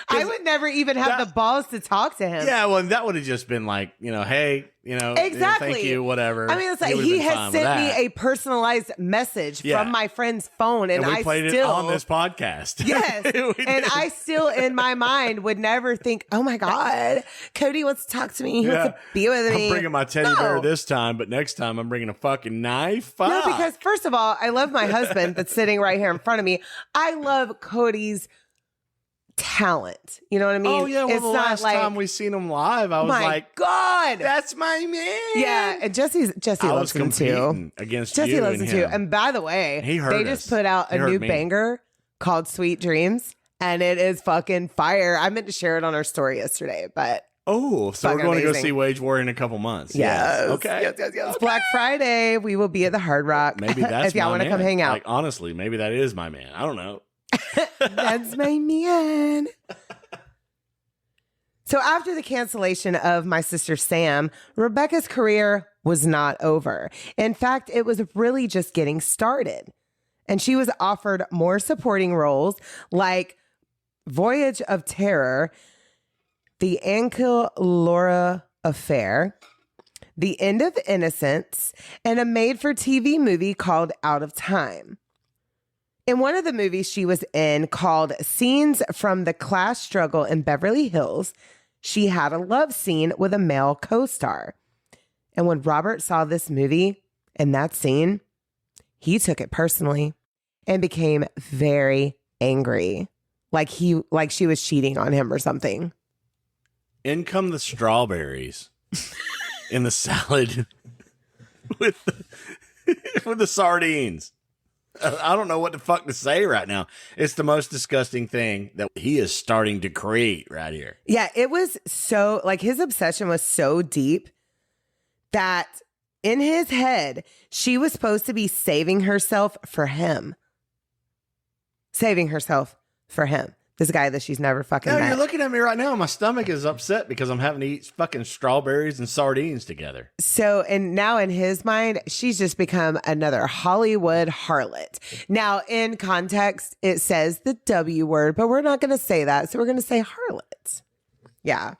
I would never even have the balls to talk to him. Yeah, well, that would have just been like, hey, exactly. Thank you, whatever. I mean, it's like he has sent me a personalized message from my friend's phone, and we played it on this podcast. Yes, and I still, in my mind, would never think, "Oh my God, Cody wants to talk to me. He wants to be with me." I'm bringing my teddy bear this time, but next time I'm bringing a fucking knife. Fuck. No, because first of all, I love my husband that's sitting right here in front of me. I love Cody's talent. You know what I mean? Oh yeah, well, the last time we seen him live, I was like, God, that's my man. Yeah, and Jesse loves him too. Against Jesse you loves and him too. him. And by the way, they just put out a new banger called Sweet Dreams, and it is fucking fire. I meant to share it on our story yesterday, but so we're going to go see Wage War in a couple months. Yes. Okay. Yes. Okay. Black Friday, we will be at the Hard Rock. Maybe that's if y'all want to come hang out. Like, honestly, maybe that is my man. I don't know. That's my man. So after the cancellation of My Sister Sam, Rebecca's career was not over. In fact, it was really just getting started. And she was offered more supporting roles like Voyage of Terror, The Ankle Laura Affair, The End of Innocence, and a made-for-TV movie called Out of Time. In one of the movies she was in, called Scenes from the Class Struggle in Beverly Hills, she had a love scene with a male co-star. And when Robert saw this movie and that scene, he took it personally and became very angry. Like she was cheating on him or something. In come the strawberries in the salad with the sardines. I don't know what the fuck to say right now. It's the most disgusting thing that he is starting to create right here. Yeah, it was so, like, his obsession was so deep that in his head, she was supposed to be saving herself for him. Saving herself for him. This guy that she's never fucking met. You're looking at me right now. My stomach is upset because I'm having to eat fucking strawberries and sardines together. So, and now in his mind, she's just become another Hollywood harlot. Now, in context, it says the W word, but we're not going to say that. So we're going to say harlot. Yeah.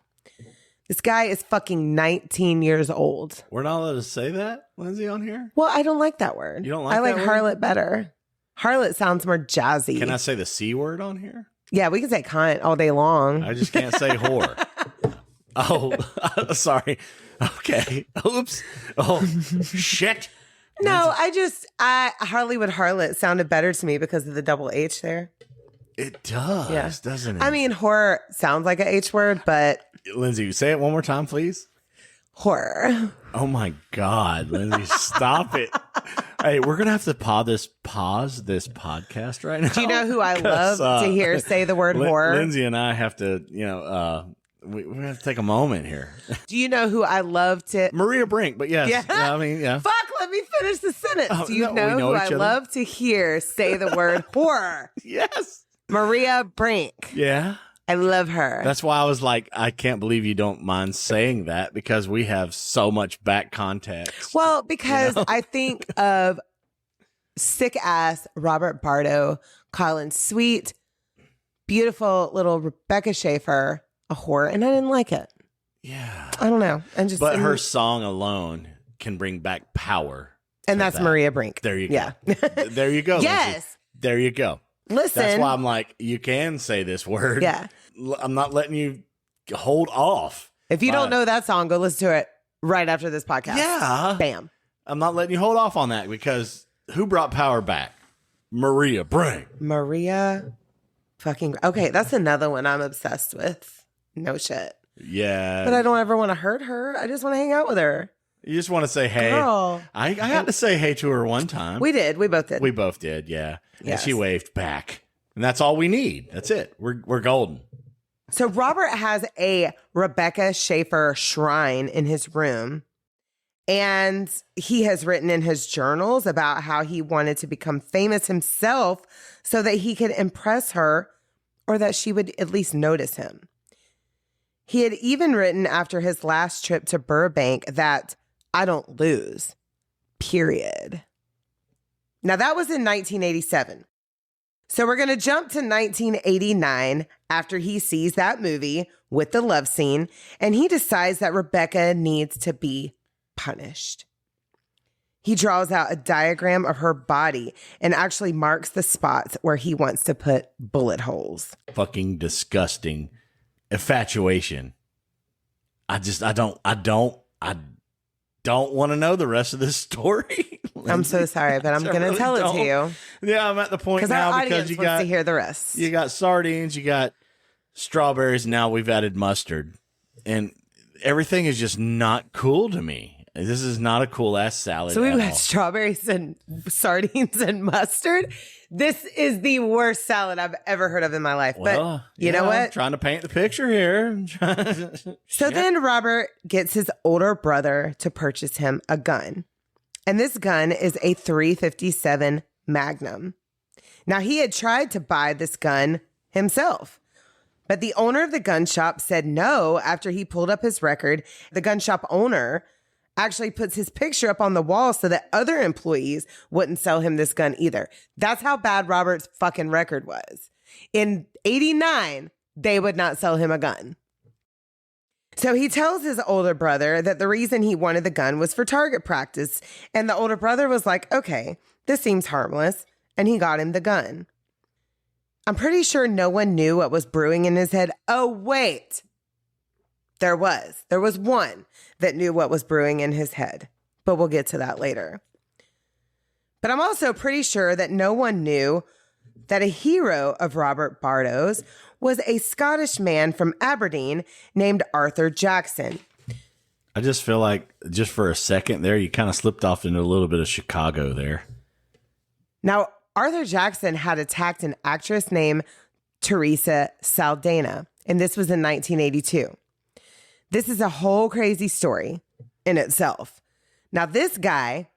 This guy is fucking 19 years old. We're not allowed to say that, Lindsay, on here? Well, I don't like that word. You don't like that word? I like harlot better. Harlot sounds more jazzy. Can I say the C word on here? Yeah, we can say cunt all day long. I just can't say whore. Oh, sorry. Okay. Oops. Oh, shit. No, Hollywood harlot sounded better to me because of the double H there. It does, doesn't it? I mean, horror sounds like an H word, but... Lindsay, say it one more time, please. Horror. Oh, my God. Lindsay, stop it. Hey, we're going to have to pause this podcast right now. Do you know who I love to hear say the word horror? Lindsay and I have to, we have to take a moment here. Do you know who I love to... Maria Brink, but yes. Yeah. I mean, yeah. Fuck, let me finish the sentence. Do you know who I love to hear say the word horror? Yes. Maria Brink. Yeah. I love her. That's why I was like, I can't believe you don't mind saying that because we have so much back context. Well, because I think of sick ass Robert Bardo calling sweet, beautiful little Rebecca Schaefer a whore, and I didn't like it. Yeah. I don't know. But her song alone can bring back power. And that's Maria Brink. There you go. Yeah. There you go. Yes. Lindsay. There you go. listen. That's why I'm like, you can say this word. Yeah. I'm not letting you hold off. If you don't know that song, go listen to it right after this podcast. Yeah. Bam. I'm not letting you hold off on that because who brought power back? Maria Bring. Maria fucking. Okay, that's another one I'm obsessed with. No shit. Yeah. But I don't ever want to hurt her. I just want to hang out with her. You just want to say hey. Girl. I got to say hey to her one time. We did. We both did. We both did, yeah. Yes. And she waved back. And that's all we need. That's it. We're golden. So Robert has a Rebecca Schaefer shrine in his room. And he has written in his journals about how he wanted to become famous himself so that he could impress her or that she would at least notice him. He had even written after his last trip to Burbank that I don't lose, period. Now that was in 1987. So we're going to jump to 1989 after he sees that movie with the love scene, and he decides that Rebecca needs to be punished. He draws out a diagram of her body and actually marks the spots where he wants to put bullet holes. Fucking disgusting. Infatuation. I don't want to know the rest of this story. I'm so sorry, but I'm going to tell it to you. Yeah, I'm at the point now because you got to hear the rest. You got sardines, you got strawberries. Now we've added mustard, and everything is just not cool to me. This is not a cool ass salad. So we've got strawberries and sardines and mustard. This is the worst salad I've ever heard of in my life. But you know what? I'm trying to paint the picture here. So then Robert gets his older brother to purchase him a gun. And this gun is a .357 Magnum. Now, he had tried to buy this gun himself, but the owner of the gun shop said no after he pulled up his record. The gun shop owner actually puts his picture up on the wall so that other employees wouldn't sell him this gun either. That's how bad Robert's fucking record was. In 89, they would not sell him a gun. So he tells his older brother that the reason he wanted the gun was for target practice. And the older brother was like, okay, this seems harmless. And he got him the gun. I'm pretty sure no one knew what was brewing in his head. Oh, wait. There was one that knew what was brewing in his head, but we'll get to that later. But I'm also pretty sure that no one knew that a hero of Robert Bardo's was a Scottish man from Aberdeen named Arthur Jackson. I just feel like just for a second there, you kind of slipped off into a little bit of Chicago there. Now, Arthur Jackson had attacked an actress named Teresa Saldana, and this was in 1982. This is a whole crazy story in itself. Now, this guy,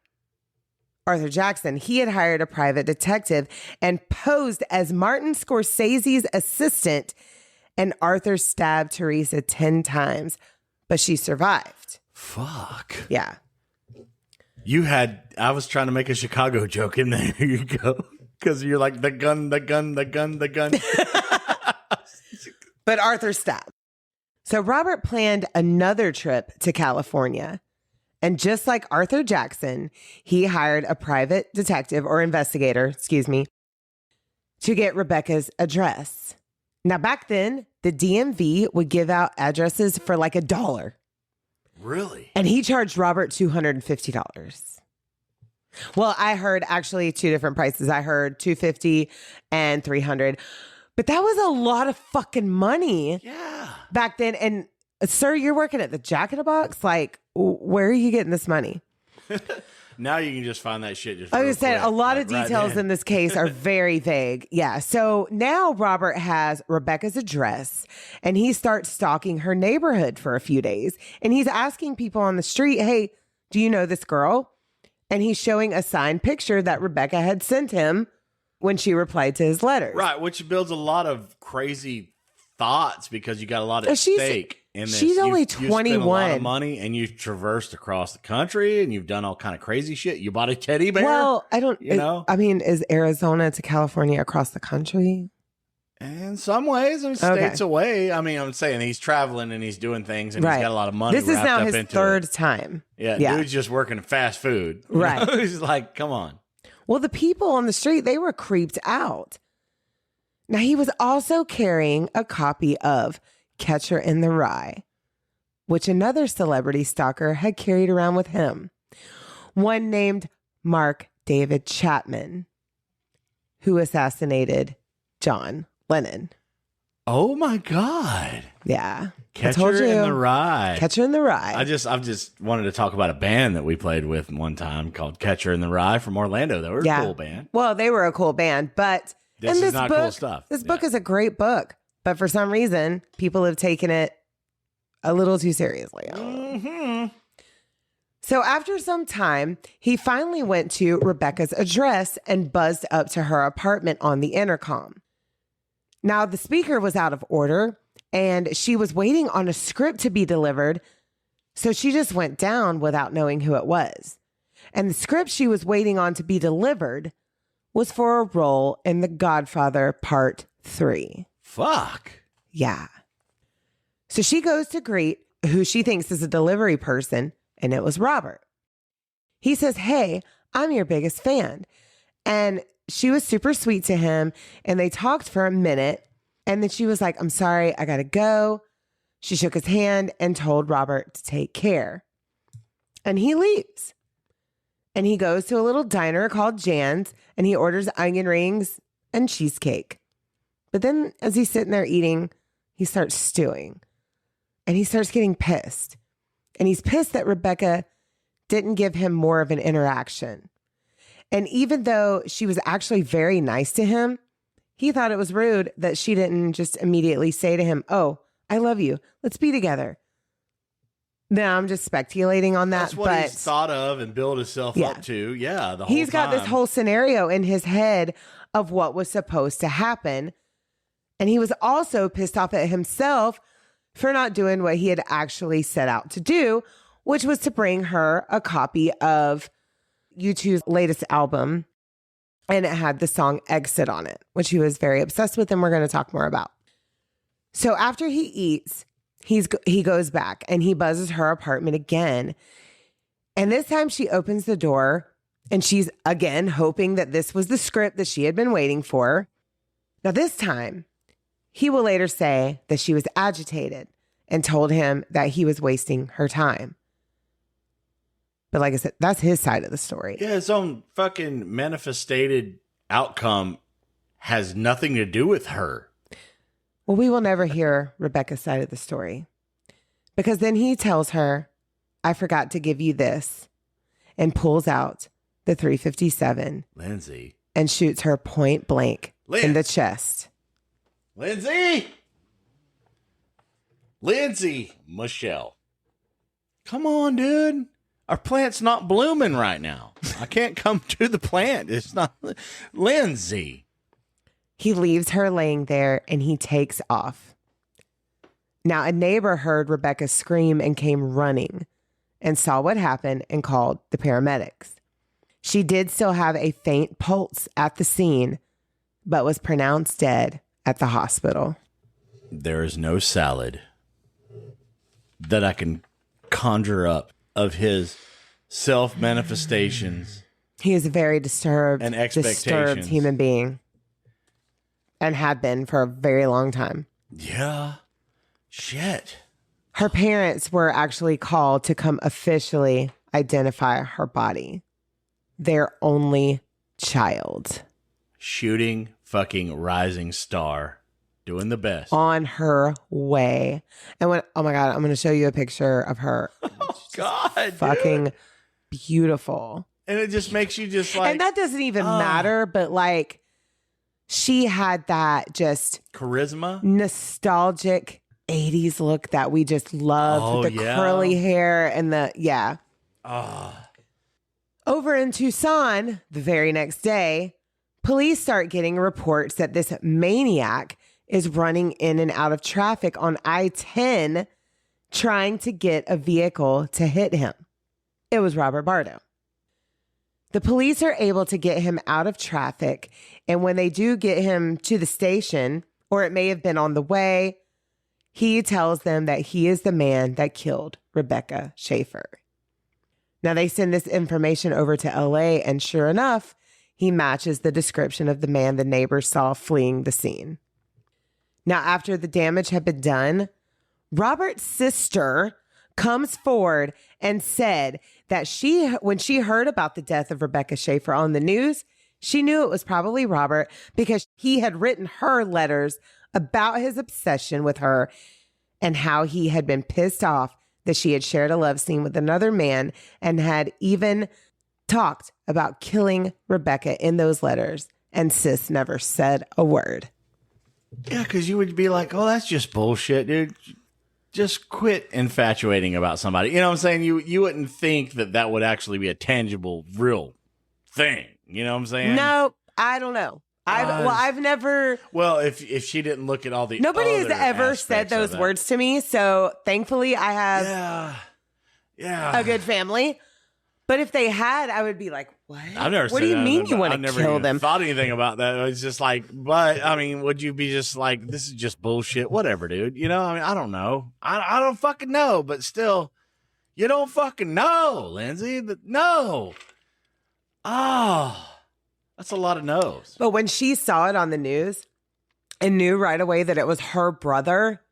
Arthur Jackson, he had hired a private detective and posed as Martin Scorsese's assistant, and Arthur stabbed Teresa 10 times, but she survived. Fuck. Yeah. I was trying to make a Chicago joke in there. Here you go. Because you're like, the gun. But Arthur stabbed. So Robert planned another trip to California. And just like Arthur Jackson, he hired a private detective or investigator, to get Rebecca's address. Now, back then, the DMV would give out addresses for like $1. Really? And he charged Robert $250. Well, I heard actually two different prices. I heard $250 and $300. But that was a lot of fucking money. Yeah. Back then. And sir, you're working at the Jack in the Box? Like, where are you getting this money? Now you can just find that shit. Just I was saying, a lot of details in this case are very vague. Yeah. So now Robert has Rebecca's address and he starts stalking her neighborhood for a few days. And he's asking people on the street, hey, do you know this girl? And he's showing a signed picture that Rebecca had sent him when she replied to his letters. Right, which builds a lot of crazy thoughts because you got a lot at stake in this. She's only 21. You spent a lot of money and you've traversed across the country and you've done all kind of crazy shit. You bought a teddy bear. Well, is Arizona to California across the country? In some ways, states away. I mean, I'm saying he's traveling and he's doing things and he's got a lot of money. This is now his third time. Yeah, dude's just working fast food. Right. He's like, come on. Well, the people on the street, they were creeped out. Now, he was also carrying a copy of Catcher in the Rye, which another celebrity stalker had carried around with him. One named Mark David Chapman, who assassinated John Lennon. Oh my God. Yeah. Catcher in the Rye. Catcher in the Rye. I've just wanted to talk about a band that we played with one time called Catcher in the Rye from Orlando. They were a cool band. Well, they were a cool band, but this is not book, cool stuff. This book is a great book, but for some reason, people have taken it a little too seriously. Mm-hmm. So after some time, he finally went to Rebecca's address and buzzed up to her apartment on the intercom. Now, the speaker was out of order, and she was waiting on a script to be delivered, so she just went down without knowing who it was. And the script she was waiting on to be delivered was for a role in The Godfather Part 3. Fuck. Yeah. So she goes to greet who she thinks is a delivery person, and it was Robert. He says, "Hey, I'm your biggest fan." And she was super sweet to him, and they talked for a minute, and then she was like, "I'm sorry, I gotta go." She shook his hand and told Robert to take care. And he leaves. And he goes to a little diner called Jan's, and he orders onion rings and cheesecake. But then as he's sitting there eating, he starts stewing. And he starts getting pissed. And he's pissed that Rebecca didn't give him more of an interaction. And even though she was actually very nice to him, he thought it was rude that she didn't just immediately say to him, "Oh, I love you. Let's be together." Now, I'm just speculating on that. That's what he's thought of and built himself up to. Yeah, the whole He's got this whole scenario in his head of what was supposed to happen. And he was also pissed off at himself for not doing what he had actually set out to do, which was to bring her a copy of U2's latest album. And it had the song Exit on it, which he was very obsessed with, and we're going to talk more about. So after he eats, he goes back and he buzzes her apartment again. And this time she opens the door, and she's again hoping that this was the script that she had been waiting for. Now this time, he will later say that she was agitated and told him that he was wasting her time. But like I said, that's his side of the story. Yeah, his own fucking manifested outcome has nothing to do with her. Well, we will never hear Rebecca's side of the story. Because then he tells her, "I forgot to give you this," and pulls out the .357. Lindsay. And shoots her point blank in the chest. Lindsay Michelle. Come on, dude. Our plant's not blooming right now. I can't come to the plant. It's not. Lindsay. He leaves her laying there and he takes off. Now, a neighbor heard Rebecca scream and came running and saw what happened and called the paramedics. She did still have a faint pulse at the scene, but was pronounced dead at the hospital. There is no salad that I can conjure up of his self-manifestations. He is a very disturbed human being, and had been for a very long time. Yeah. Shit. Her parents were actually called to come officially identify her body. Their only child. Shooting fucking rising star. Doing the best. On her way. And when, oh my God, I'm going to show you a picture of her. Oh God. Fucking beautiful. And it just makes you just like. And that doesn't even matter, but like she had that just charisma, nostalgic 80s look that we just loved. With the curly hair and the, Over in Tucson, the very next day, police start getting reports that this maniac is running in and out of traffic on I-10 trying to get a vehicle to hit him. It was Robert Bardo. The police are able to get him out of traffic, and when they do get him to the station, or it may have been on the way, he tells them that he is the man that killed Rebecca Schaefer. Now, they send this information over to LA, and sure enough, he matches the description of the man the neighbors saw fleeing the scene. Now, after the damage had been done, Robert's sister comes forward and said that when she heard about the death of Rebecca Schaefer on the news, she knew it was probably Robert because he had written her letters about his obsession with her and how he had been pissed off that she had shared a love scene with another man and had even talked about killing Rebecca in those letters. And sis never said a word. Yeah, because you would be like, oh, that's just bullshit, dude. Just quit infatuating about somebody. You know what I'm saying? You wouldn't think that would actually be a tangible, real thing. You know what I'm saying? No, I don't know. I've never. Well, if she didn't look at all the nobody has other ever said those words to me, so thankfully I have a good family. But if they had, I would be like, what? I've never. What do you mean you want to kill them? Thought anything about that? It's just like, but I mean, would you be just like, this is just bullshit? Whatever, dude. You know, I mean, I don't know. I don't fucking know, but still, you don't fucking know, Lindsay. No. Oh. That's a lot of no's. But when she saw it on the news and knew right away that it was her brother,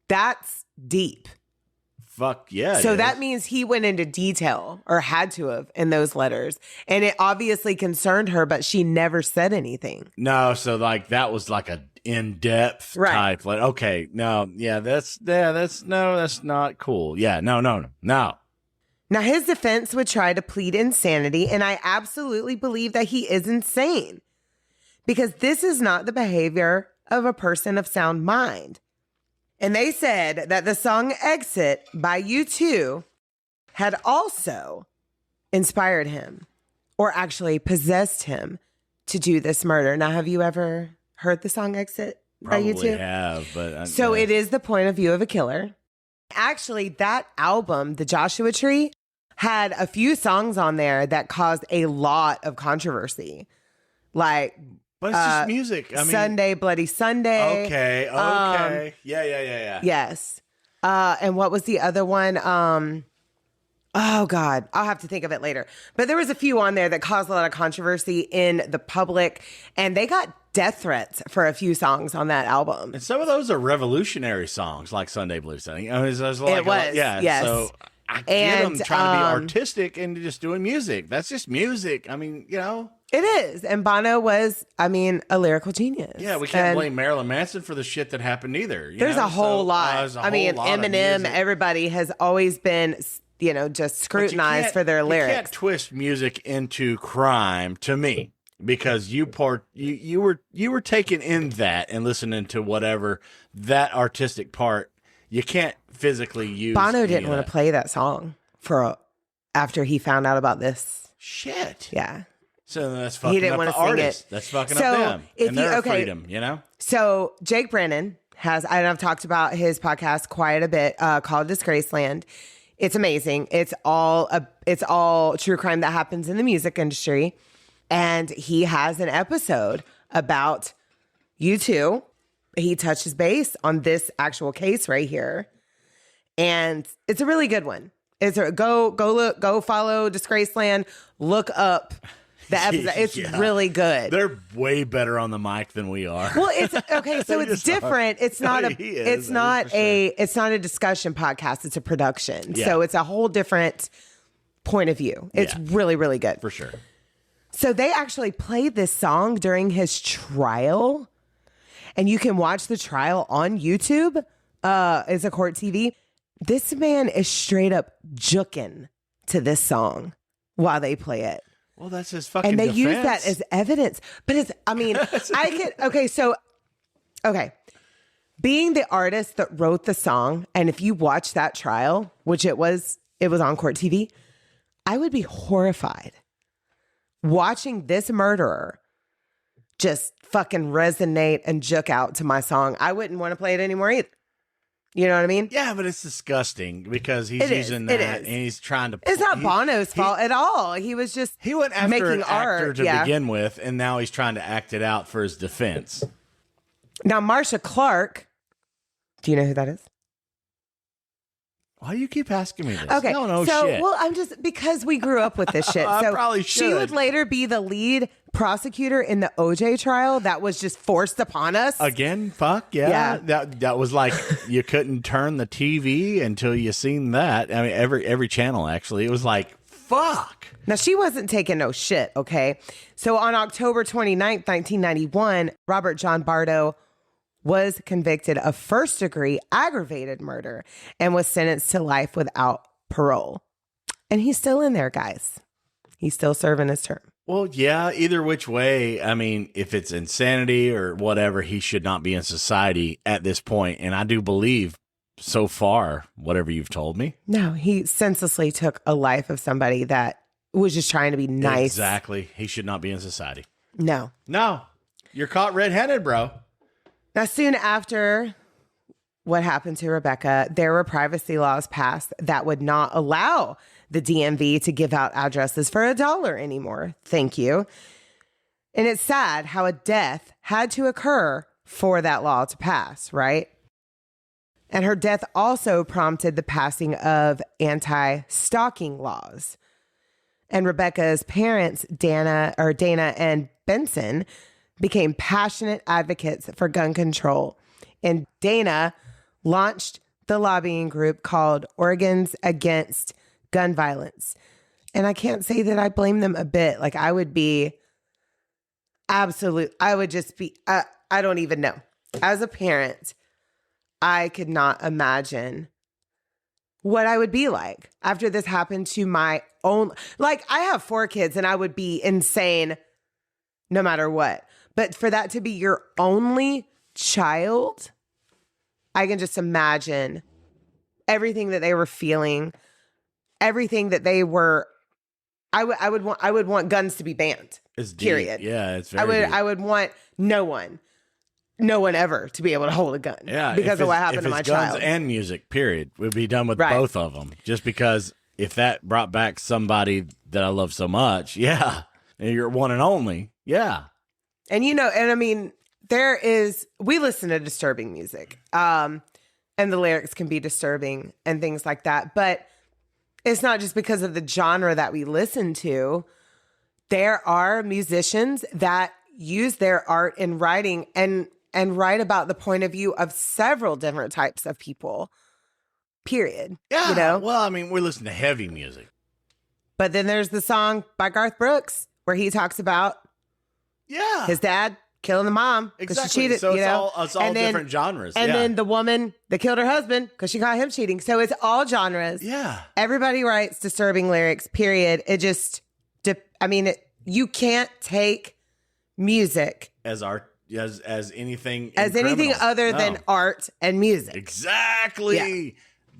that's deep. Fuck yeah. So that means he went into detail or had to have in those letters. And it obviously concerned her, but she never said anything. No, so like that was like a in-depth type. Like, okay, no, that's not cool. Yeah, no. Now, his defense would try to plead insanity, and I absolutely believe that he is insane because this is not the behavior of a person of sound mind. And they said that the song Exit by U2 had also inspired him or actually possessed him to do this murder. Now, have you ever heard the song Exit by U2? Probably have, but... So it is the point of view of a killer. Actually, that album, The Joshua Tree, had a few songs on there that caused a lot of controversy. Like, but it's just music. I mean, Sunday, Bloody Sunday. Okay. Yeah. Yes. And what was the other one? Oh, God. I'll have to think of it later. But there was a few on there that caused a lot of controversy in the public. And they got death threats for a few songs on that album. And some of those are revolutionary songs, like Sunday Blues. I mean, it was. Yes. So I get them trying to be artistic and just doing music. That's just music. I mean, you know. It is. And Bono was, a lyrical genius. Yeah, we can't blame Marilyn Manson for the shit that happened either. There's a whole lot. Eminem, everybody has always been, just scrutinized for their lyrics. You can't twist music into crime to me. Because you were taken in that and listening to whatever that artistic part, you can't physically use. Bono didn't want to play that song after he found out about this shit. Yeah, so that's fucking he didn't up want to sing it. That's fucking up them and their freedom. You know. So Jake Brennan I've talked about his podcast quite a bit called Disgraceland. It's amazing. It's all true crime that happens in the music industry. And he has an episode about U2. He touches base on this actual case right here. And it's a really good one. Go follow Disgraceland. Look up the episode. It's really good. They're way better on the mic than we are. Well, it's okay. So it's different. It's not it's not a discussion podcast. It's a production. Yeah. So it's a whole different point of view. It's really, really good. For sure. So they actually played this song during his trial, and you can watch the trial on YouTube. It's a court TV. This man is straight up juking to this song while they play it. Well, that's his fucking and they defense. use that as evidence. But being the artist that wrote the song, and if you watch that trial, which it was on court TV, I would be horrified. Watching this murderer just fucking resonate and juke out to my song, I wouldn't want to play it anymore either. You know what I mean? Yeah, but it's disgusting because he's using that and he's trying to... It's not Bono's fault at all. He was just He went after making an actor art to begin with, and now he's trying to act it out for his defense. Now, Marcia Clark, do you know who that is? Why do you keep asking me this? Okay, shit. Well, I'm just because we grew up with this shit. I so probably should. She would later be the lead prosecutor in the OJ trial that was just forced upon us. Again, fuck yeah. That was like you couldn't turn the TV until you seen that. I mean, every channel actually. It was like, fuck. Now, she wasn't taking no shit, okay? So on October 29th, 1991, Robert John Bardo was convicted of first-degree aggravated murder and was sentenced to life without parole. And he's still in there, guys. He's still serving his term. Well, yeah, either which way, I mean, if it's insanity or whatever, he should not be in society at this point. And I do believe so far, whatever you've told me. No, he senselessly took a life of somebody that was just trying to be nice. Exactly. He should not be in society. No. You're caught red-handed, bro. Now, soon after what happened to Rebecca, there were privacy laws passed that would not allow the DMV to give out addresses for $1 anymore. Thank you. And it's sad how a death had to occur for that law to pass, right? And her death also prompted the passing of anti-stalking laws. And Rebecca's parents, Dana and Benson, became passionate advocates for gun control. And Dana launched the lobbying group called Oregons Against Gun Violence. And I can't say that I blame them a bit. Like, I would be I would just be, I don't even know. As a parent, I could not imagine what I would be like after this happened to my own. Like, I have 4 kids and I would be insane no matter what. But for that to be your only child, I can just imagine everything that they were feeling, everything that they were. I would want guns to be banned. It's deep. Period. Yeah, it's very deep. I would want no one ever to be able to hold a gun. Yeah, because of what happened to my guns child. and music, period. We'd be done with both of them. Just because if that brought back somebody that I love so much, yeah, and you're one and only, yeah. And and I mean, we listen to disturbing music, and the lyrics can be disturbing and things like that. But it's not just because of the genre that we listen to. There are musicians that use their art in writing and write about the point of view of several different types of people, period. Yeah. Well, I mean, we listen to heavy music. But then there's the song by Garth Brooks where he talks about his dad killing the mom because she cheated. So it's all different genres. And then the woman that killed her husband because she caught him cheating. So it's all genres. Yeah. Everybody writes disturbing lyrics, period. It just, you can't take music as art. As anything other than art and music. Exactly. Yeah.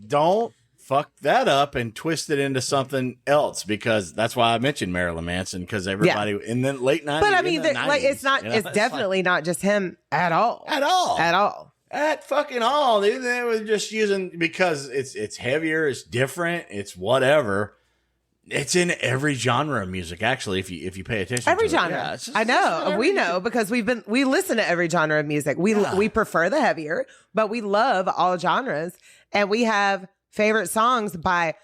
Don't fuck that up and twist it into something else, because that's why I mentioned Marilyn Manson, because everybody in the late 90s. But I mean, 90s, like, it's definitely not just him at all. At fucking all. They were just using, because it's heavier, it's different, it's whatever. It's in every genre of music, actually, if you pay attention every to genre. Yeah, I know. We know because we listen to every genre of music. We prefer the heavier, but we love all genres. And we have favorite songs by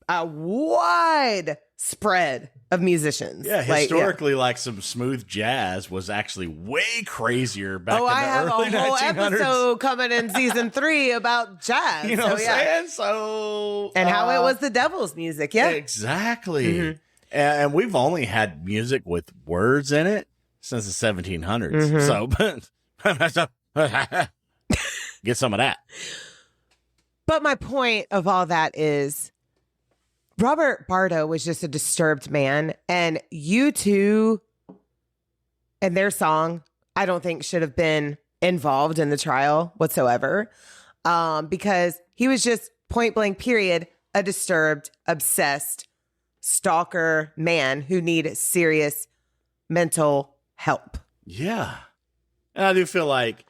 a wide spread of musicians. Yeah, historically, like some smooth jazz was actually way crazier back in the early 1900s. I have a whole episode coming in season 3 about jazz. You know what I'm saying? So, and how it was the devil's music. Yeah, exactly. Mm-hmm. And we've only had music with words in it since the 1700s. Mm-hmm. So, get some of that. But my point of all that is, Robert Bardo was just a disturbed man, and U2 and their song, I don't think should have been involved in the trial whatsoever, because he was just point blank period, a disturbed, obsessed, stalker man who needed serious mental help. Yeah. And I do feel like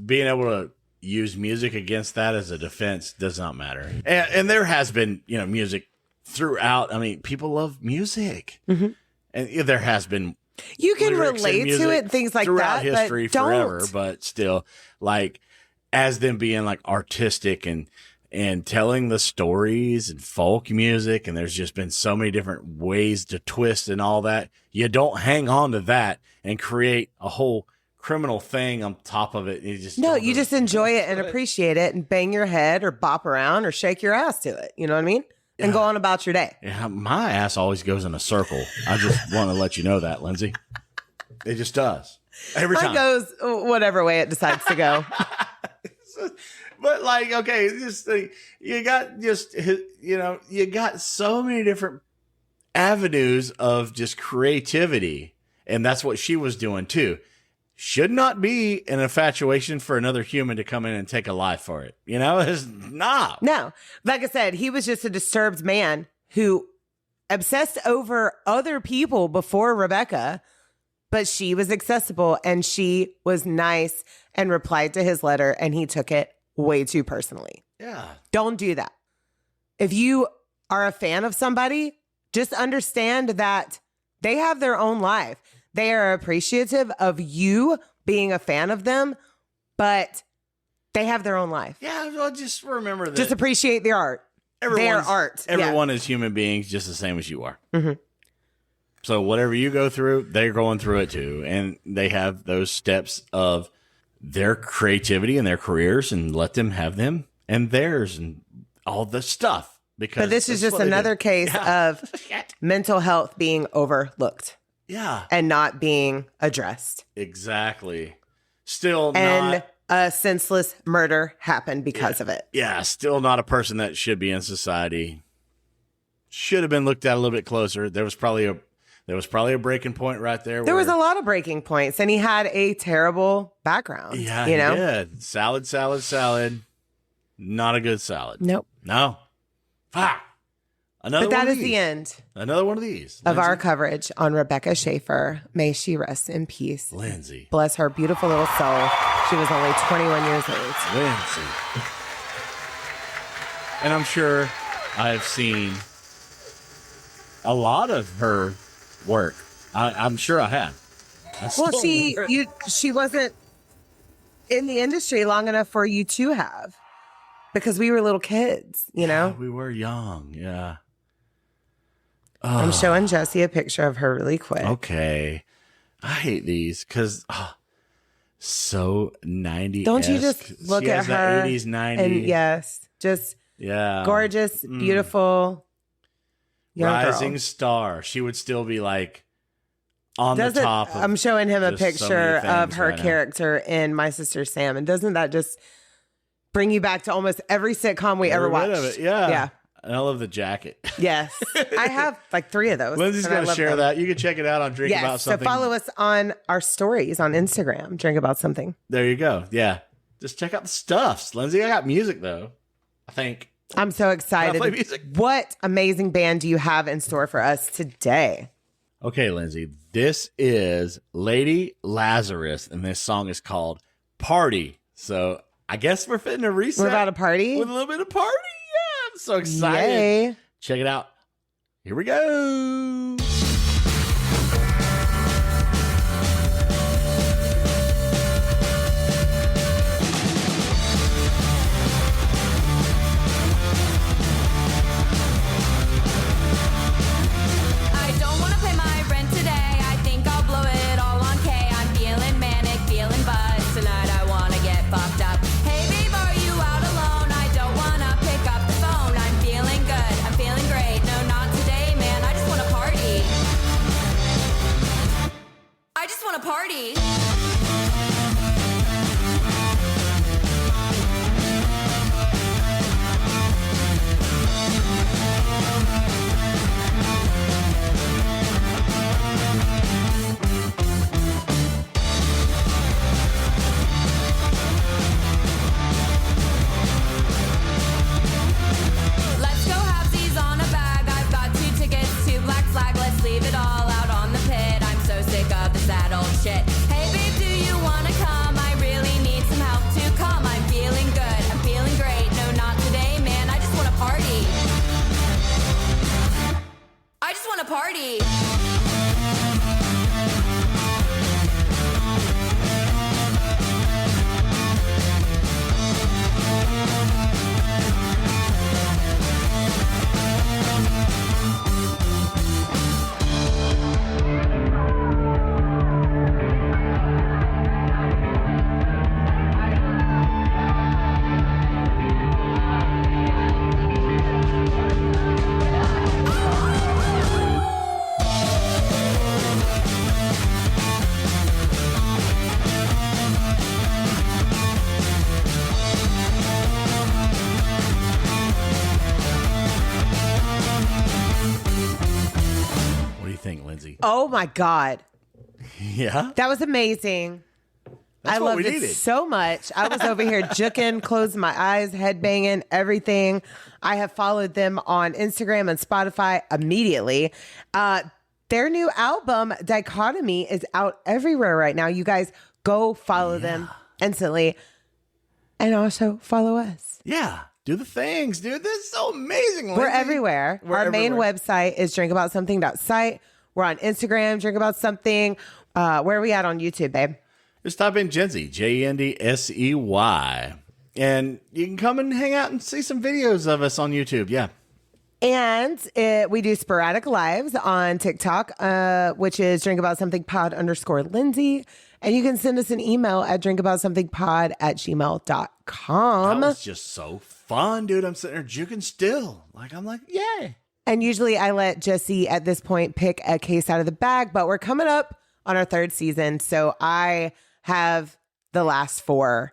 being able to use music against that as a defense does not matter. And there has been, music throughout. I mean, people love music. Mm-hmm. And there has been. You can relate to it, things like throughout that. History but forever, but still, like, as them being like artistic and and telling the stories and folk music. And there's just been so many different ways to twist and all that. You don't hang on to that and create a whole criminal thing on top of it. You just enjoy it and appreciate it and bang your head or bop around or shake your ass to it. You know what I mean? And go on about your day. Yeah, my ass always goes in a circle. I just want to let you know that, Lindsay. It just does. Every time. Mine goes whatever way it decides to go. But like, okay, just you got so many different avenues of just creativity. And that's what she was doing too. Should not be an infatuation for another human to come in and take a life for it. It's not. No. Like I said, he was just a disturbed man who obsessed over other people before Rebecca, but she was accessible and she was nice and replied to his letter, and he took it way too personally. Yeah. Don't do that. If you are a fan of somebody, just understand that they have their own life. They are appreciative of you being a fan of them, but they have their own life. Yeah, well, just remember that. Just appreciate their art. Their art. Everyone is human beings just the same as you are. Mm-hmm. So whatever you go through, they're going through it too. And they have those steps of their creativity and their careers, and let them have them and theirs and all the stuff. But this is just another case of mental health being overlooked. Yeah. And not being addressed. Exactly. Still and not. A senseless murder happened because of it. Yeah. Still not a person that should be in society. Should have been looked at a little bit closer. There was probably a breaking point right there. There was a lot of breaking points, and he had a terrible background. Yeah, he did. Salad. Not a good salad. Nope. No. Fuck. But that is the end. Another one of these. Of our coverage on Rebecca Schaefer. May she rest in peace. Lindsay. Bless her beautiful little soul. She was only 21 years old. Lindsay. And I'm sure I've seen a lot of her work. I'm sure I have. Well, she wasn't in the industry long enough for you to have. Because we were little kids, Yeah, we were young, yeah. I'm showing Jesse a picture of her really quick. Okay. I hate these because so 90s. Don't you just look at her? 80s, 90s. And yes, just gorgeous, beautiful young rising girl. Star. She would still be like on the top. I'm showing him a picture of her right character in My Sister Sam. And doesn't that just bring you back to almost every sitcom we ever watched? Of it. Yeah. Yeah. And I love the jacket. Yes. I have like 3 of those. Lindsay's going to share that. You can check it out on Drink About Something. So follow us on our stories on Instagram, Drink About Something. There you go. Yeah. Just check out the stuffs. Lindsay, I got music though, I think. I'm so excited. Can I play music? What amazing band do you have in store for us today? Okay, Lindsay. This is Lady Lazarus, and this song is called Party. So I guess we're fitting a reset. We're about a party? With a little bit of party. Yeah, I'm so excited. Yay. Check it out. Here we go. Party. Let's go halvesies on a bag. I've got 2 tickets to Black Flag. Let's leave it all out on the pit. I'm so sick of this that old shit. Hey, Oh my God. Yeah. That was amazing. That's I what we loved it needed. so much. I was over here juking, closing my eyes, head banging, everything. I have followed them on Instagram and Spotify immediately. Their new album, Dichotomy, is out everywhere right now. You guys go follow them instantly. And also follow us. Yeah. Do the things, dude. This is so amazing. We're Lindsay. everywhere. We're Our main everywhere. website is drinkabout.something.site. We're on Instagram, Drink About Something. Where are we at on YouTube, babe? Just type in Jensey, Jendsey. And you can come and hang out and see some videos of us on YouTube. Yeah. And we do sporadic lives on TikTok, which is drinkaboutsomethingpod_Lindsay. And you can send us an email at drinkaboutSomethingPod@gmail.com. That was just so fun, dude. I'm sitting there juking still. I'm like, yay. And usually I let Jesse at this point pick a case out of the bag, but we're coming up on our 3rd season. So I have the last 4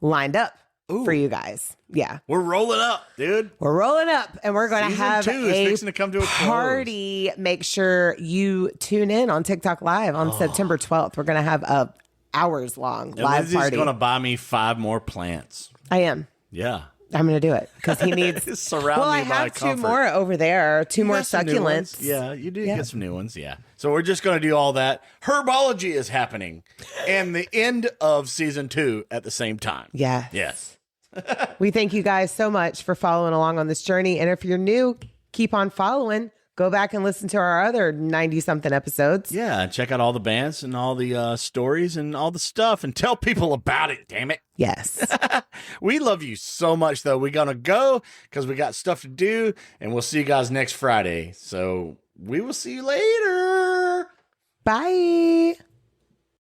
lined up for you guys. Yeah. We're rolling up, dude. We're rolling up and we're going to Season have 2 is fixing to come to a close. party. Make sure you tune in on TikTok Live on September 12th. We're going to have a hours long And live Lindsay's party. going to buy me 5 more plants. I am. Yeah. I'm going to do it because he needs. Surround well, me I by have 2 comfort. more over there. 2 more Got some new ones. succulents. Yeah, you do Yeah. get some new ones. Yeah. So we're just going to do all that. Herbology is happening. And the end of season 2 at the same time. Yeah. Yes. We thank you guys so much for following along on this journey. And if you're new, keep on following. Go back and listen to our other 90-something episodes. Yeah. And check out all the bands and all the stories and all the stuff and tell people about it. Damn it. Yes. We love you so much, though. We're going to go because we got stuff to do. And we'll see you guys next Friday. So we will see you later. Bye.